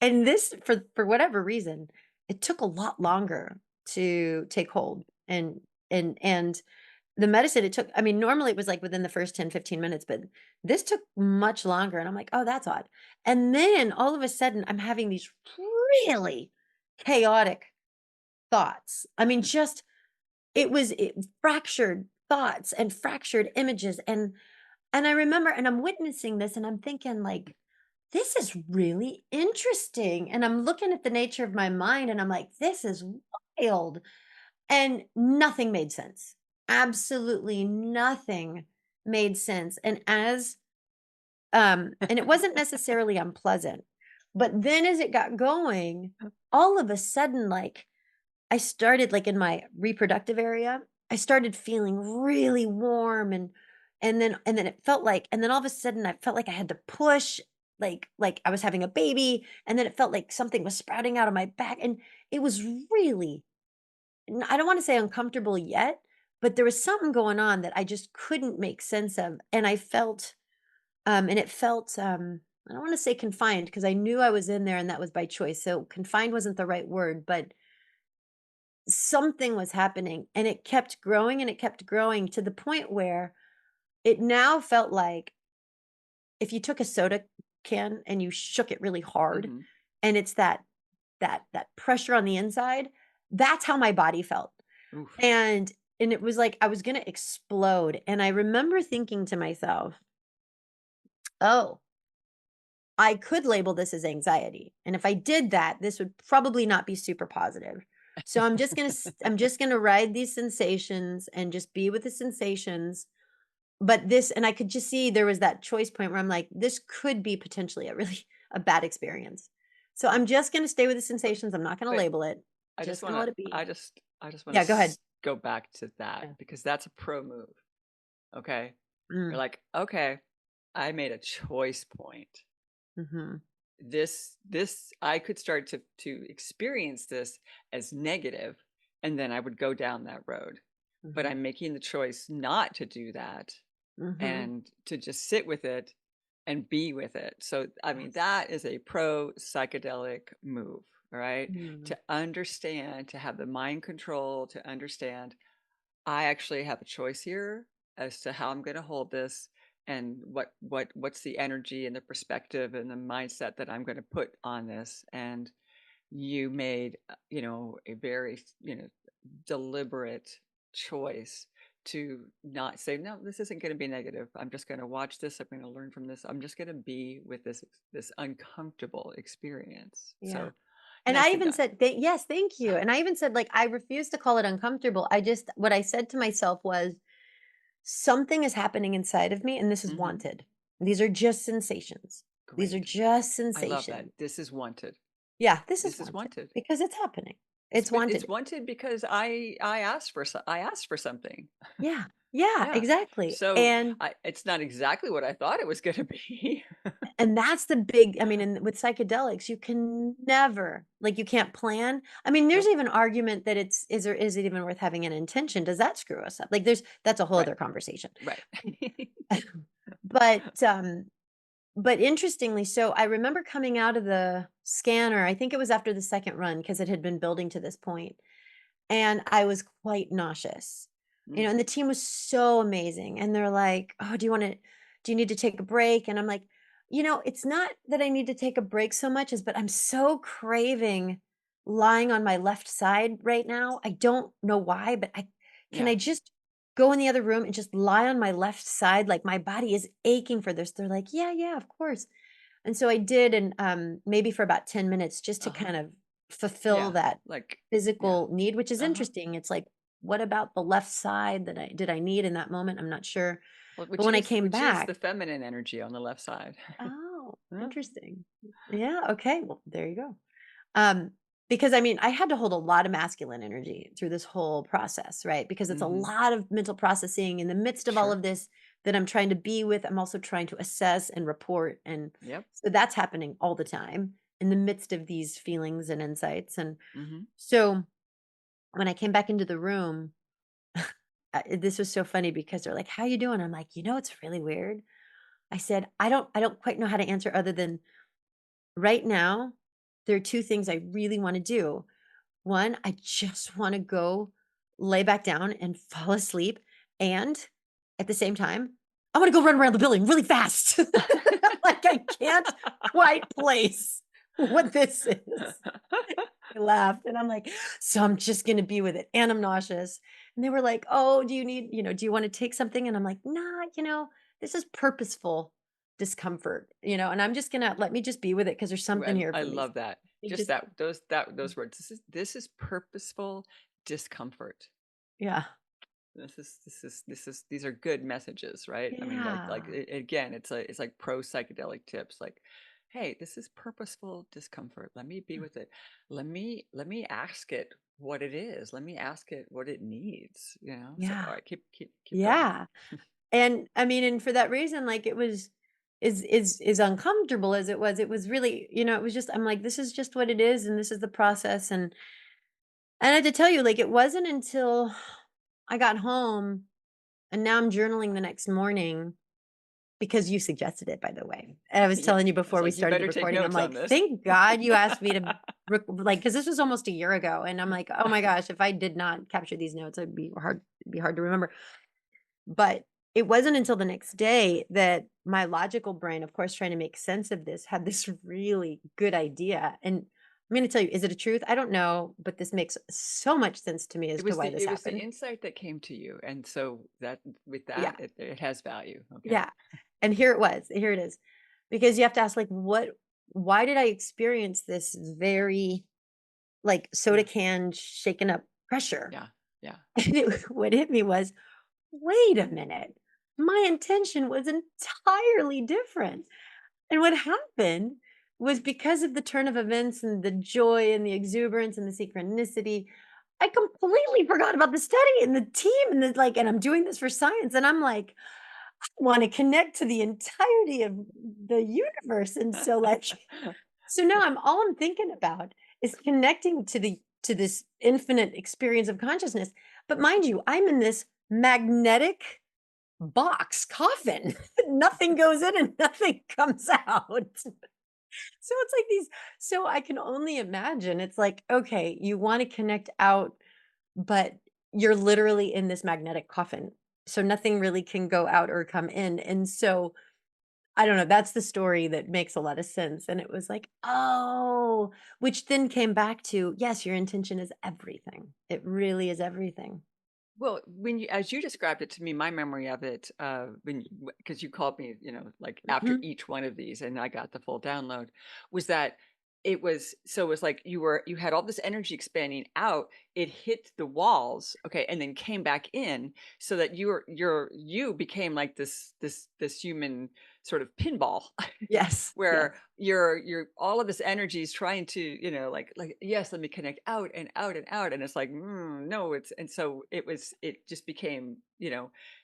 And this, for whatever reason, it took a lot longer to take hold. And the medicine, it took, I mean, normally it was like within the first 10, 15 minutes, but this took much longer. And I'm like, oh, that's odd. And then all of a sudden, I'm having these really chaotic thoughts. I mean, just fractured thoughts and fractured images. And I remember, and I'm witnessing this, and I'm thinking, like, this is really interesting. And I'm looking at the nature of my mind, and I'm like, this is wild. And nothing made sense. Absolutely nothing made sense. And it wasn't necessarily unpleasant, but then as it got going, all of a sudden, like, I started, like, in my reproductive area, I started feeling really warm, and then it felt like, and then all of a sudden I felt like I had to push, like I was having a baby, and then it felt like something was sprouting out of my back, and it was really, I don't want to say uncomfortable yet, but there was something going on that I just couldn't make sense of. And I felt, and it felt, I don't want to say confined, because I knew I was in there and that was by choice. So confined wasn't the right word, but something was happening, and it kept growing and it kept growing to the point where it now felt like if you took a soda can and you shook it really hard, Mhm. and it's that pressure on the inside, that's how my body felt. Oof. And it was like I was gonna explode. And I remember thinking to myself, oh, I could label this as anxiety. And if I did that, this would probably not be super positive. So I'm just gonna ride these sensations and just be with the sensations. But this, and I could just see there was that choice point where I'm like, this could be potentially a really a bad experience. So I'm just gonna stay with the sensations. I'm not gonna Wait, label it. I just Just gonna wanna let it be. I just wanna Yeah, go ahead. go back to that Yeah. because that's a pro move, okay? You're Mm, like, "Okay, I made a choice point. mhm, This I could start to experience this as negative, and then I would go down that road. But mhm, I'm making the choice not to do that mhm. and to just sit with it and be with it." So, I mean, Yes. that is a pro psychedelic move, all right? Mm, To understand, to have the mind control, to understand I actually have a choice here as to how I'm going to hold this and what's the energy and the perspective and the mindset that I'm going to put on this. And you made, a very, deliberate choice to not say, no, this isn't going to be negative. I'm just going to watch this. I'm going to learn from this. I'm just going to be with this uncomfortable experience. yeah. So And I nicely even done. said, yes, thank you. And I even said, like, I refuse to call it uncomfortable. What I said to myself was, something is happening inside of me, and this is Hmm. wanted. These are just sensations. These are Great. just I love that. sensations. This is wanted. Yeah, this is This is wanted wanted. because it's happening. It's But wanted. it's wanted because I asked for I asked for something. Yeah. Yeah, Yeah. exactly. So it's not exactly what I thought it was going to be. And that's the big, I mean, and with psychedelics, you can never, like, you can't plan. I mean, there's Nope. even argument that is it even worth having an intention? Does that screw us up? Like, that's a whole Right. other conversation. Right. But, but interestingly, so I remember coming out of the scanner, I think it was after the second run because it had been building to this point, and I was quite nauseous. And the Mhm. team was so amazing, and they're like, "Oh, do you need to take a break?" And I'm like, it's not that I need to take a break so much as, but I'm so craving lying on my left side right now. I don't know why, but can Yeah. I just go in the other room and just lie on my left side? Like, my body is aching for this. They're like, "Yeah, yeah, of course." And so I did, and maybe for about 10 minutes just to Uh-huh. kind of fulfill Yeah. that Like yeah. physical need, which is Uh-huh. interesting. It's like what about the left side that I need in that moment? I'm not sure. Well, But when I came which is back, the feminine energy on the left side. oh, Huh? interesting. Yeah, okay. Well, there you go. Um, because I mean, I had to hold a lot of masculine energy through this whole process, right? Because it's a Mhm. lot of mental processing in the midst of all Sure. of this that I'm trying to be with. I'm also trying to assess and report. And Yep. so that's happening all the time in the midst of these feelings and insights. And Mhm. so when I came back into the room, this was so funny because they're like, "How you doing?" I'm like, it's really weird. I said, I don't quite know how to answer other than right now, there are 2 things I really wanna do. One, I just wanna go lay back down and fall asleep, and at the same time, I wanna go run around the building really fast. Like, I can't quite place what this is. I laughed, and I'm like, "So I'm just gonna be with it," and I'm nauseous. And they were like, "Oh, do you wanna take something?" And I'm like, "Nah, this is purposeful discomfort, and I'm just gonna let me just be with it because there's Ooh, something here I for me." love that. It Just just those words. This is purposeful discomfort. yeah. These are good messages, right? I mean, Yeah. again, it's like pro psychedelic tips. Like, hey, this is purposeful discomfort. Let me be with it. Let me ask it what it is. Let me ask it what it needs. So Yeah. all right, keep going. Yeah. And I mean, and for that reason, like it was is uncomfortable as it was really, it was just I'm like, this is just what it is, and this is the process. And I had to tell you, like, it wasn't until I got home and now I'm journaling the next morning because you suggested it, by the way. And I was Yeah, telling you I was before we like, you started the better take recording, I'm notes on like, this. thank God you asked me to like, because this was almost a year ago. And I'm like, oh my gosh, if I did not capture these notes, it'd be hard to remember. But it wasn't until the next day that my logical brain, of course, trying to make sense of this, had this really good idea. And I'm going to tell you, is it a truth? I don't know, but this makes so much sense to me as to why this It was the happened. insight that came to you, and so that with Yeah. that, it has value. Okay. Yeah. And here it was. Here it is. Because you have to ask, like, why did I experience this very like soda Yeah. can shaken up pressure? Yeah. Yeah. And what hit me was, wait a minute. My intention was entirely different. And what happened was because of the turn of events and the joy and the exuberance and the synchronicity, I completely forgot about the study and the team and and I'm doing this for science. And I'm like, I want to connect to the entirety of the universe. And so so now all I'm thinking about is connecting to this infinite experience of consciousness. But mind you, I'm in this magnetic box coffin. Nothing goes in and nothing comes out. So it's like these so I can only imagine. It's like, okay, you want to connect out, but you're literally in this magnetic coffin. So nothing really can go out or come in. And so I don't know, that's the story that makes a lot of sense. And it was like, oh, which then came back to, yes, your intention is everything. It really is everything. Well, as you described it to me, my memory of it, because you called me, like after Mhm. each one of these, and I got the full download, was that it was like you had all this energy expanding out, it hit the walls, okay, and then came back in, so that you became like this human sort of pinball Yes. Yes. where you're all of this energy is trying to like yes, let me connect out and out and out, and it's like no, it's and so it just became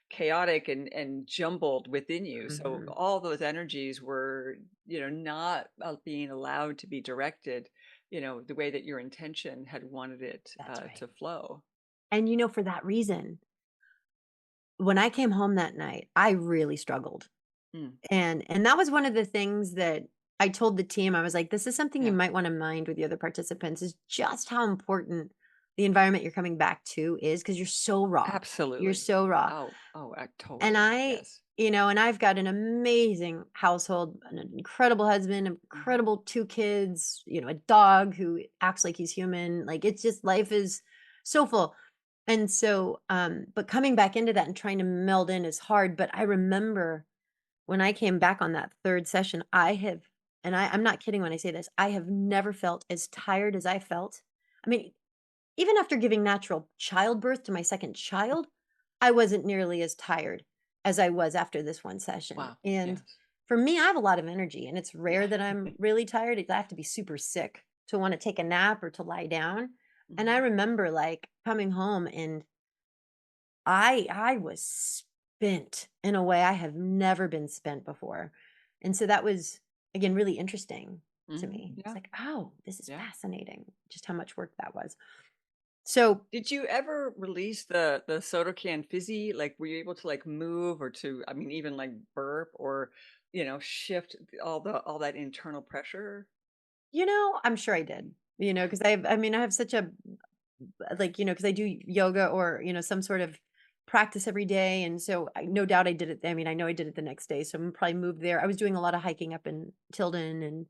chaotic and jumbled within you, so Mhm. all those energies were not being allowed to be directed the way that your intention had wanted it That's right. to flow. And for that reason, when I came home that night, I really struggled. Mm, And that was one of the things that I told the team. I was like, this is something you yeah, might want to mind with the other participants is just how important the environment you're coming back to is because you're so raw. You're absolutely. so raw. Totally, And yes. and I've got an amazing household, an incredible husband, Hmm. incredible 2 kids, a dog who acts like he's human. Like it's just life is so full. And so, but coming back into that and trying to meld in is hard. But I remember when I came back on that 3rd session, I'm not kidding when I say this, I have never felt as tired as I felt. I mean, even after giving natural childbirth to my second child, I wasn't nearly as tired as I was after this one session. Wow. And Yes. for me, I have a lot of energy, and it's rare Yeah. that I'm really tired. I have to be super sick to want to take a nap or to lie down. And I Mhm. remember like coming home and I was spent in a way I have never been spent before. And so that was again really interesting to Mhm. me. It's Yeah. like, oh, this is Yeah. fascinating just how much work that was. So, Did you ever release the soda can fizzy? Like, were you able to, like, move or to I mean, even, like, burp or, shift all that internal pressure? I'm sure I did, because I mean, I have such a, like, because I do yoga or, some sort of practice every day. And so no doubt I did it. I mean, I know I did it the next day. So I'm probably moved there. I was doing a lot of hiking up in Tilden and,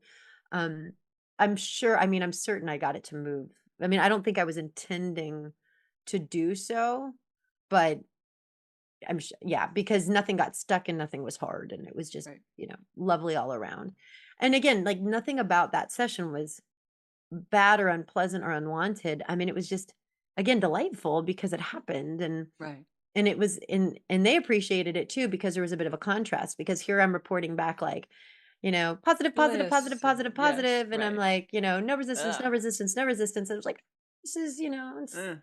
um, I'm sure, I mean, I'm certain I got it to move. I mean, I don't think I was intending to do so, but yeah, because nothing got stuck and nothing was hard. And it was just, Right. lovely all around. And again, like nothing about that session was bad or unpleasant or unwanted. I mean, it was just again delightful because it happened Right. and it was and they appreciated it too because there was a bit of a contrast because here I'm reporting back like, positive, positive, positive, Bliss and positive, yes, positive and I'm right. like, no resistance, no Ah, resistance, no resistance. And it was like this is, uh,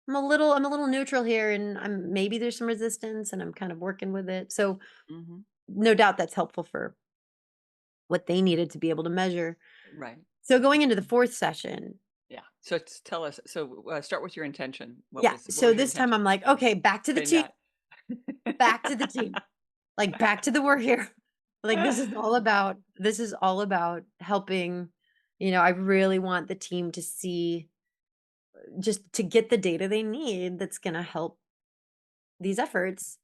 I'm a little neutral here and I'm maybe there's some resistance and I'm kind of working with it. So mhm, no doubt that's helpful for what they needed to be able to measure. right. So going into the fourth session, Yeah. So tell us, so, start with your intention. What yeah, was what so was your this time intention? I'm like, "Okay, back to the Say team, not. back to the team, like, back to the work here." Like, this is all about helping, I really want the team to see just to get the data they need that's gonna help these efforts,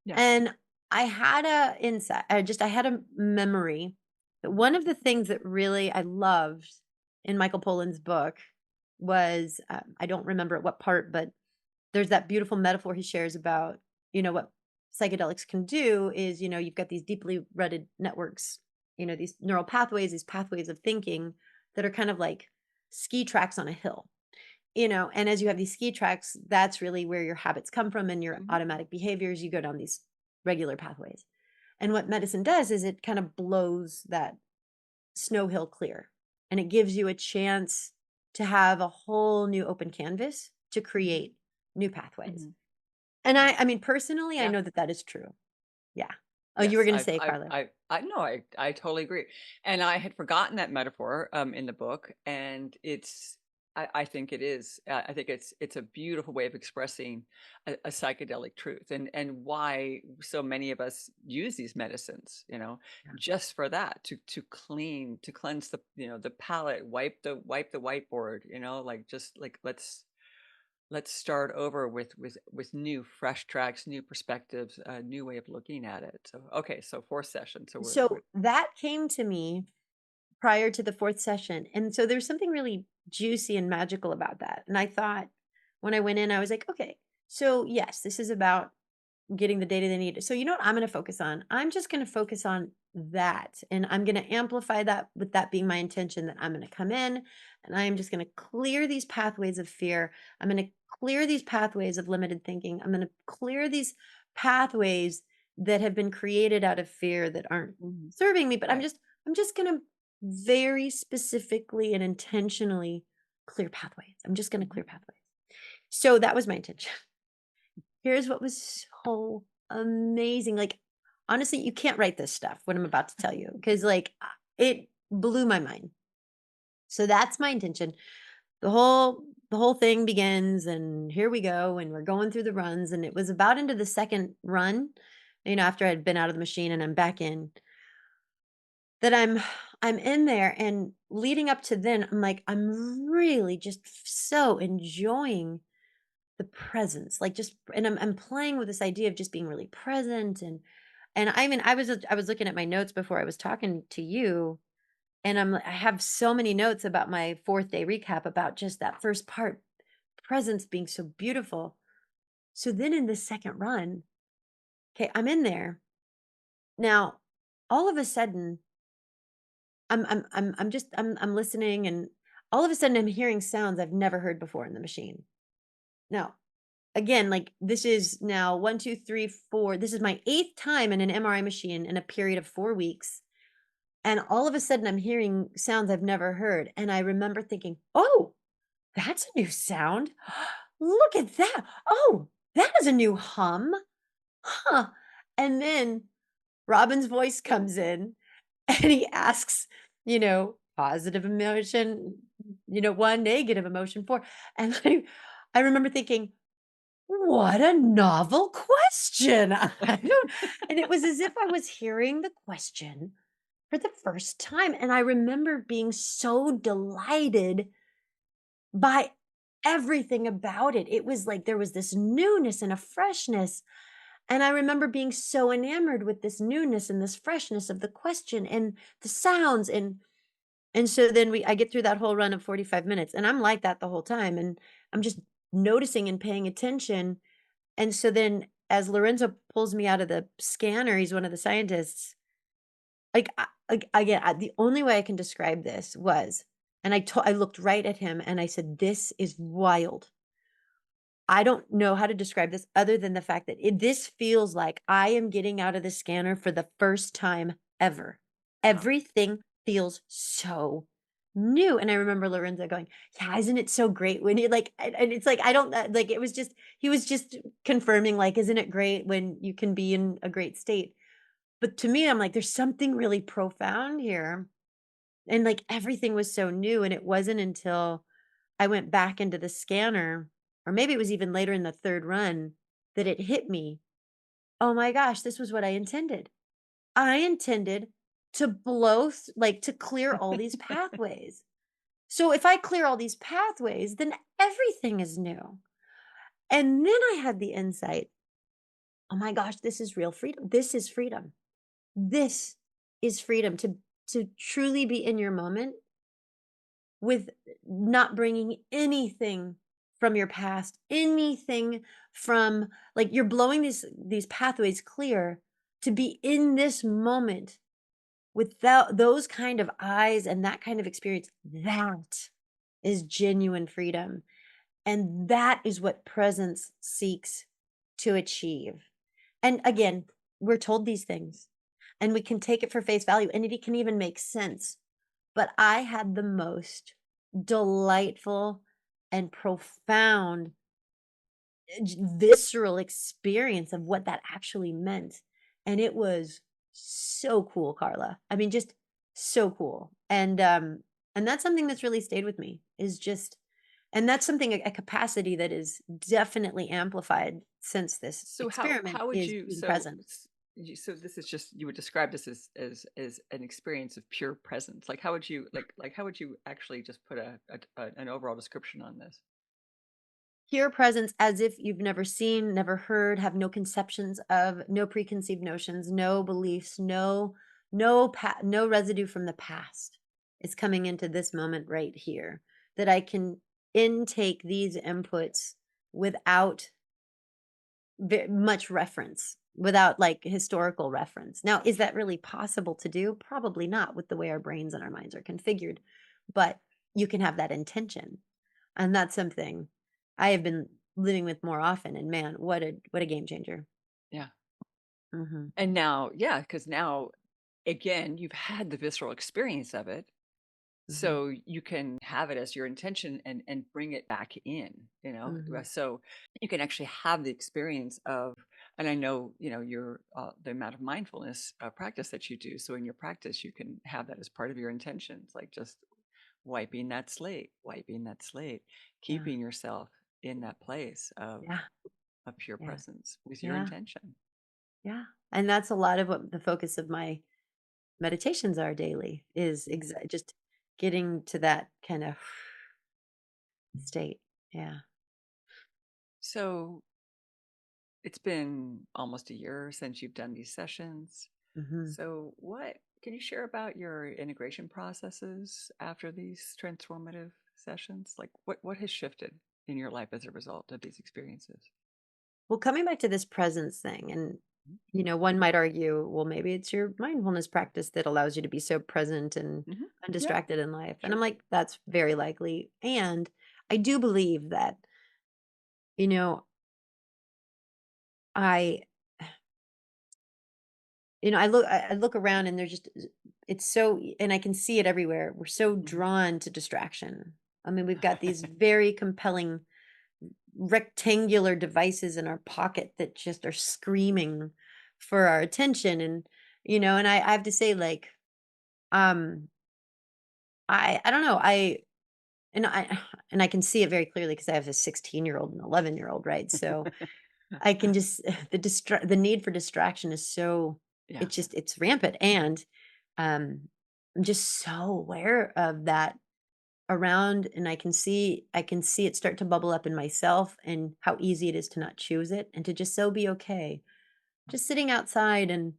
Yeah. and I had a insight I had a memory that one of the things that really I loved in Michael Pollan's book was, I don't remember at what part, but there's that beautiful metaphor he shares about, what psychedelics can do is, you've got these deeply rooted networks, these neural pathways, these pathways of thinking that are kind of like ski tracks on a hill, and as you have these ski tracks, that's really where your habits come from and your Mhm. automatic behaviors. You go down these regular pathways. And what medicine does is it kind of blows that snow hill clear and it gives you a chance to have a whole new open canvas to Mhm. create new pathways. Mhm. And Yeah. I mean, personally, I Yeah. know that that is true. Yeah. Oh, you were Yes, going to say, Carla. I know, I totally agree, and I had forgotten that metaphor, in the book, and I think it is, I think it's a beautiful way of expressing a psychedelic truth, and why so many of us use these medicines, Yeah. just for that, to cleanse the palate, wipe the whiteboard, like, just like, let's start over with new fresh tracks, new perspectives, a new way of looking at it. So, okay, so fourth session. So we're So that came to me prior to the fourth session. And so there's something really juicy and magical about that. And I thought when I went in, I was like, okay, so yes, this is about getting the data they need. So you know what I'm going to focus on? I'm just going to focus on that. And I'm going to amplify that with that being my intention that I'm going to come in and I am just going to clear these pathways of fear. I'm going to clear these pathways of limited thinking. I'm going to clear these pathways that have been created out of fear that aren't Mhm. serving me, but I'm Right. just I'm just going to very specifically and intentionally clear pathways. I'm just going to Mhm. clear pathways. So that was my intention. Here's what was so amazing, like, honestly, you can't write this stuff, what I'm about to tell you, because like, it blew my mind. So that's my intention. The whole thing begins, and here we go, and we're going through the runs, and it was about into the second run, after I'd been out of the machine and I'm back in, that I'm in there, and leading up to then, I'm like, I'm really just so enjoying the presence, like, just and I'm playing with this idea of just being really present and I mean, I was looking at my notes before I was talking to you, and I have so many notes about my 4th day recap about just that first part, presence being so beautiful. So then in the second run, okay, I'm in there. Now, all of a sudden, I'm just I'm listening and all of a sudden I'm hearing sounds I've never heard before in the machine. Now, again, like this is now one, two, three, four. This is my eighth time in an MRI machine in a period of 4 weeks. And all of a sudden I'm hearing sounds I've never heard. And I remember thinking, oh, that's a new sound. Look at that. Oh, that is a new hum. Huh. And then Robin's voice comes in and he asks, positive emotion, one, negative emotion, four. And I remember thinking, what a novel question. And it was as if I was hearing the question for the first time. And I remember being so delighted by everything about it. It was like there was this newness and a freshness. And I remember being so enamored with this newness and this freshness of the question and the sounds. And so then I get through that whole run of 45 minutes and I'm like that the whole time. And I'm just noticing and paying attention. And so then as Lorenzo pulls me out of the scanner, he's one of the scientists. The only way I can describe this was, and I looked right at him and I said, "This is wild." I don't know how to describe this other than the fact that this feels like I am getting out of the scanner for the first time ever. Wow. Everything feels so new. And I remember Lorenzo going, "Yeah, isn't it so great when you like?" And it's like I don't like. It was just he was just confirming, like, "Isn't it great when you can be in a great state?" But to me, I'm like, "There's something really profound here," and like everything was so new. And it wasn't until I went back into the scanner, or maybe it was even later in the third run, that it hit me. Oh my gosh, this was what I intended. I intended to to clear all these pathways. So if I clear all these pathways, then everything is new. And then I had the insight, oh my gosh, this is real freedom. This is freedom. This is freedom to truly be in your moment with not bringing anything from your past, anything from like you're blowing these pathways clear to be in this moment without those kind of eyes and that kind of experience. That is genuine freedom. And that is what presence seeks to achieve. And again, we're told these things and we can take it for face value and it can even make sense. But I had the most delightful and profound, visceral experience of what that actually meant. And it was so cool, Carla. I mean, just so cool. And that's something that's really stayed with me is just and that's something a capacity that is definitely amplified since this So experiment how would is you being present. so this is just you would describe this as an experience of pure presence. Like how would you how would you actually just put an overall description on this? Pure presence as if you've never seen, never heard, have no conceptions of, no preconceived notions, no beliefs, no residue from the past. It's coming into this moment right here that I can intake these inputs without much reference, without like historical reference. Now, is that really possible to do? Probably not with the way our brains and our minds are configured, but you can have that intention. And that's something I have been living with more often, and man, what a game changer. Yeah. Mhm, And now, yeah, because now again, you've had the visceral experience of it. mhm, So you can have it as your intention and bring it back in, mhm. so you can actually have the experience of, and I know, your the amount of mindfulness practice that you do. So in your practice, you can have that as part of your intentions, like just wiping that slate, Yeah, keeping yourself in that place yeah, of pure yeah, presence with your yeah, intention. yeah, and that's a lot of what the focus of my meditations are daily is just getting to that kind of state. Yeah. So it's been almost a year since you've done these sessions. Mhm. So, what can you share about your integration processes after these transformative sessions? Like, what has shifted in your life as a result of these experiences? Well, coming back to this presence thing, and One might argue, well, maybe it's your mindfulness practice that allows you to be so present and Hmm. Yeah, undistracted in life. And I'm sure. like, that's very likely. And I do believe that, you know, I, I look around and there's just, it's so, and I can see it everywhere. We're so Mhm. drawn to distraction. I mean, we've got these very compelling rectangular devices in our pocket that just are screaming for our attention. And I have to say, like, um, I don't know. And I and I can see it very clearly because I have a 16-year-old and 11-year-old, right? So I can just the need for distraction is so Yeah. it's rampant. And I'm just so aware of that around, and I can see it start to bubble up in myself and how easy it is to not choose it and to just so be okay. Just sitting outside and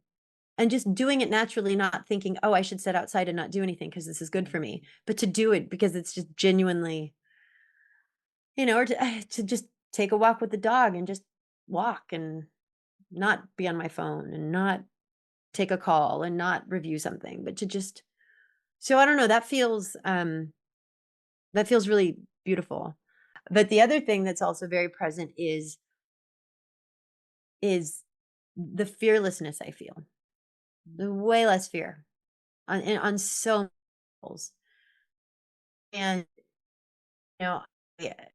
just doing it naturally, not thinking, "Oh, I should sit outside and not do anything because this is good for me," Mhm. but to do it because it's just genuinely, or to just take a walk with the dog and just walk and not be on my phone and not take a call and not review something, but to just so I don't know, that feels really beautiful. But the other thing that's also very present is the fearlessness I feel. Mhm. Way less fear on so many levels. And you know, yeah,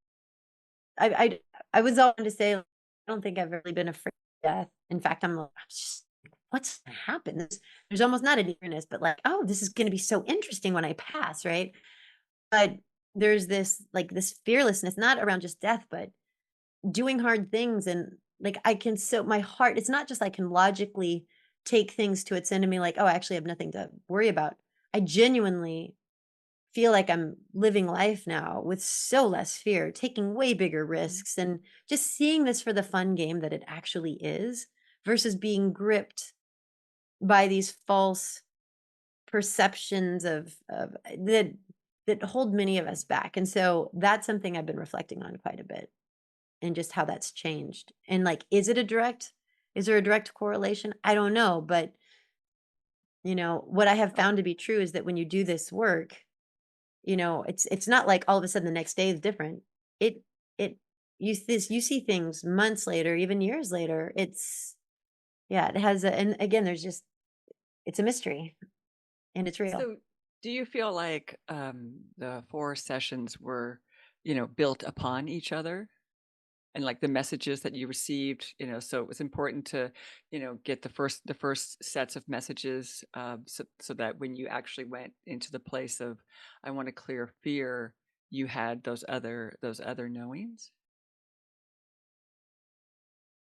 I I was all to say, like, I don't think I've really been afraid of death. In fact, I'm just like, what's gonna happen? There's almost not an eagerness, but like, oh, this is gonna be so interesting when I pass, right? But there's this fearlessness, not around just death, but doing hard things. And like I can so my heart, it's not just I can logically take things to its end and be like, oh, I actually have nothing to worry about. I genuinely feel like I'm living life now with so less fear, taking way bigger Mhm. risks, and just seeing this for the fun game that it actually is versus being gripped by these false perceptions of that hold many of us back. And so that's something I've been reflecting on quite a bit, and just how that's changed. And like, is there a direct correlation? I don't know, but what I have Oh, found to be true is that when you do this work, it's not like all of a sudden the next day is different. It it you see things months later, even years later. Yeah, it has and again, there's just it's a mystery and it's real. so do you feel like the four sessions were, built upon each other? And like the messages that you received, so it was important to, get the first sets of messages, so that when you actually went into the place of, I want to clear fear, you had those other knowings.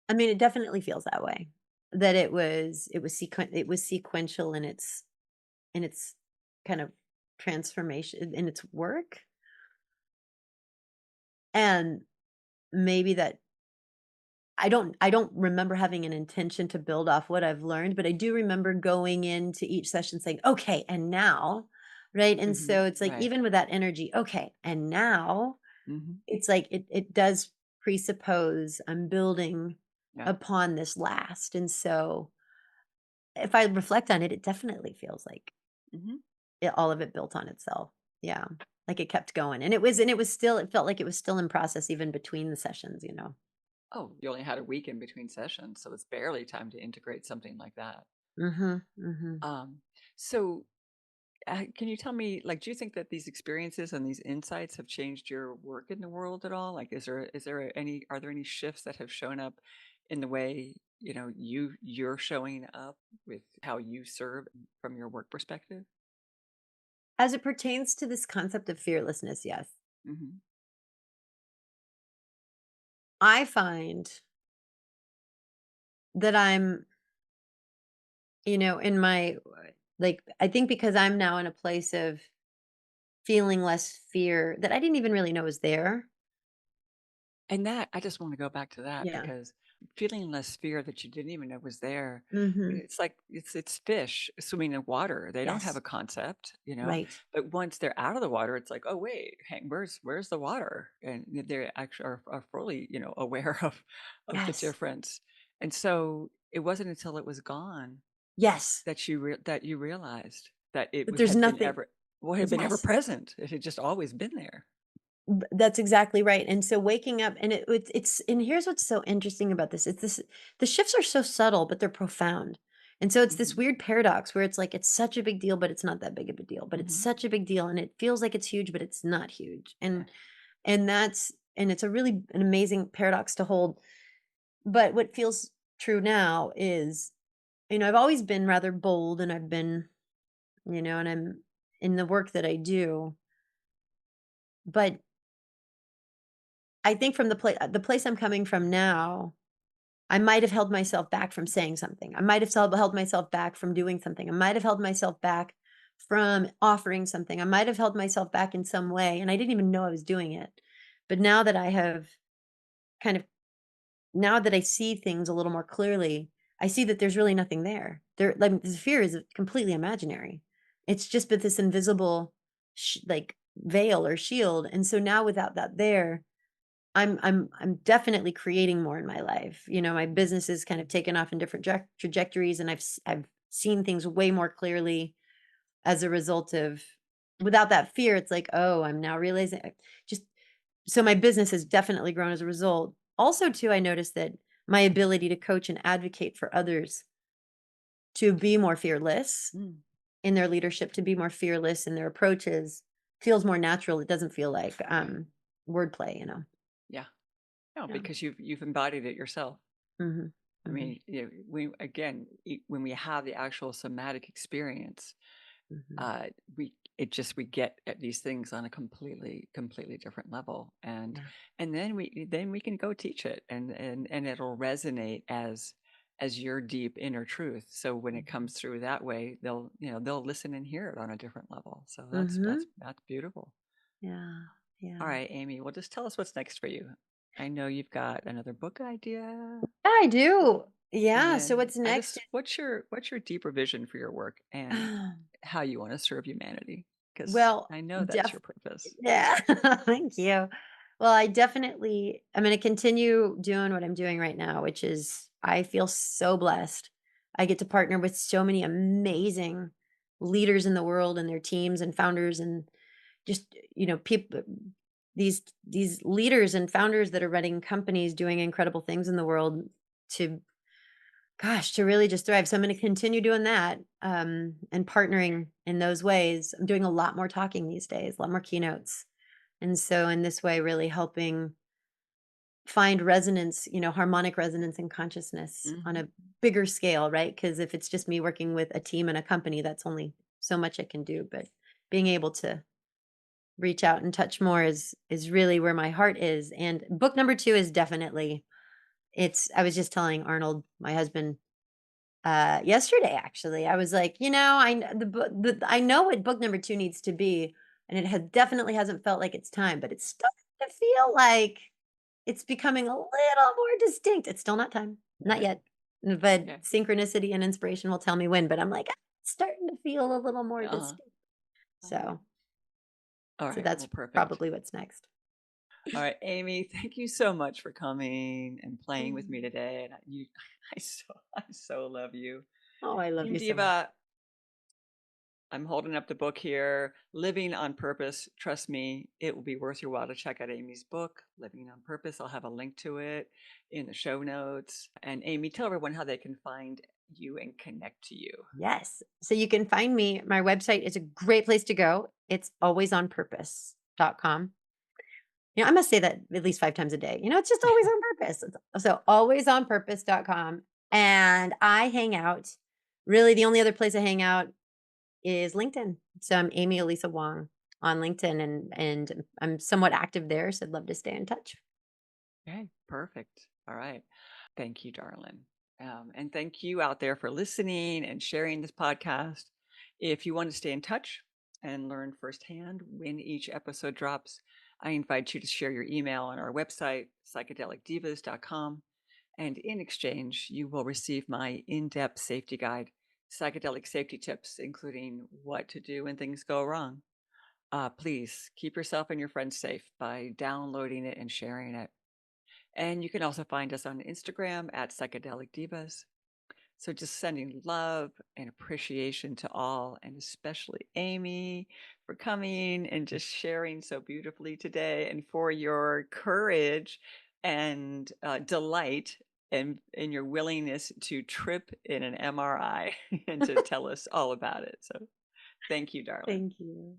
I mean, it definitely feels that way. That it was sequential in its kind of transformation in its work. And maybe that I don't remember having an intention to build off what I've learned, but I do remember going into each session saying, "Okay, and now," right? And Hmm. so it's like Right. even with that energy, "Okay, and now," Hmm. it's like it does presuppose I'm building Yeah. upon this last. And so if I reflect on it, it definitely feels like Hmm. all of it built on itself. Yeah. Like it kept going. And it felt like it was still in process even between the sessions. Oh, you only had a week in between sessions, so it's barely time to integrate something like that. Mhm. Mhm. Um, so can you tell me, like, do you think that these experiences and these insights have changed your work in the world at all? Like, are there any shifts that have shown up in the way, you're showing up with how you serve from your work perspective? As it pertains to this concept of fearlessness, yes. Hmm. I find that in my like I think because I'm now in a place of feeling less fear that I didn't even really know was there. And that, I just want to go back to that Yeah. because feeling less fear that you didn't even know was there. Mhm. It's like it's fish swimming in water. They don't have Yes. a concept, Right. but once they're out of the water, it's like, oh wait, hang, where's the water? And they actually are fully, aware of the Yes. difference. And so it wasn't until it was gone Yes, that that you realized that but there's had been nothing. ever well, had been ever Yes. present. It had just always been there. That's exactly right, and so waking up and it's and here's what's so interesting about this, it's this the shifts are so subtle, but they're profound, and so it's this Mhm. weird paradox where it's like, it's such a big deal, but it's not that big of a deal, but it's Mhm. such a big deal, and it feels like it's huge, but it's not huge, Yeah. and that's and it's a really an amazing paradox to hold, but what feels true now is, I've always been rather bold, and I've been, and I'm in the work that I do, but I think from the place I'm coming from now, I might have held myself back from saying something. I might have held myself back from doing something. I might have held myself back from offering something. I might have held myself back in some way, and I didn't even know I was doing it. But now that I have kind of now that I see things a little more clearly, I see that there's really nothing there. There, like the fear is completely imaginary. It's just but this invisible, like veil or shield. And so now, without that there, I'm definitely creating more in my life. My business is kind of taken off in different trajectories, and I've seen things way more clearly as a result of without that fear. It's like, oh, I'm now realizing just so my business has definitely grown as a result. Also, too, I noticed that my ability to coach and advocate for others to be more fearless Mm. in their leadership, to be more fearless in their approaches, feels more natural. It doesn't feel like Right. wordplay. Yeah. No, Yeah. because you've embodied it yourself. Hmm. I Hmm. mean, we again, when we have the actual somatic experience, Hmm. uh, we get at these things on a completely different level, Yeah. and then we can go teach it, and it'll resonate as your deep inner truth. So when it Mhm. comes through that way, they'll listen and hear it on a different level. So Mhm. that's beautiful. Yeah. All Yeah. right, Amy. Well, just tell us what's next for you. I know you've got another book idea. I do. And Yeah, so then what's next what's your deeper vision for your work and how you want to serve humanity? Because well, I know that's def your purpose. yeah, thank you. Well, I'm gonna continue doing what I'm doing right now, which is I feel so blessed. I get to partner with so many amazing leaders in the world and their teams and founders and just, people these leaders and founders that are running companies doing incredible things in the world to to really just thrive. So I'm going to continue doing that, and partnering in those ways. I'm doing a lot more talking these days, a lot more keynotes. And so in this way, really helping find resonance, harmonic resonance in consciousness on Hmm. a bigger scale, right? Because if it's just me working with a team and a company, that's only so much I can do. But being able to reach out and touch more is really where my heart is. And book number two is definitely it's I was just telling Arnold, my husband, yesterday, actually. I was like, I know what book number 2 needs to be, and it has definitely hasn't felt like it's time, but it's starting to feel like it's becoming a little more distinct. It's still not time, not Okay. yet, but Okay. synchronicity and inspiration will tell me when, but I'm like, it's starting to feel a little more Uh-huh. distinct. Uh-huh. So All so right. Well, that's perfect. probably what's next. All right, Amy. Thank you so much for coming and playing with me Mm. today. And I so love you. Oh, I love And you so much. Diva, I'm holding up the book here, Living on Purpose. Trust me, it will be worth your while to check out Amy's book, Living on Purpose. I'll have a link to it in the show notes. And Amy, tell everyone how they can find you and connect to you. Yes. So you can find me. My website is a great place to go. It's alwaysonpurpose.com. I must say that at least 5 times a day. It's just always on purpose. So alwaysonpurpose.com. And I hang out. Really, the only other place I hang out is LinkedIn. So I'm Amy Elisa Wong on LinkedIn, and I'm somewhat active there. So I'd love to stay in touch. Okay, perfect. All right. Thank you, darling. And thank you out there for listening and sharing this podcast. If you want to stay in touch and learn firsthand when each episode drops, I invite you to share your email on our website, psychedelicdivas.com. And in exchange, you will receive my in depth safety guide, psychedelic safety tips, including what to do when things go wrong. Please keep yourself and your friends safe by downloading it and sharing it. And you can also find us on Instagram at Psychedelic Divas. So just sending love and appreciation to all, and especially Amy for coming and just sharing so beautifully today, and for your courage and delight and your willingness to trip in an MRI and to tell us all about it. So thank you, darling. Thank you.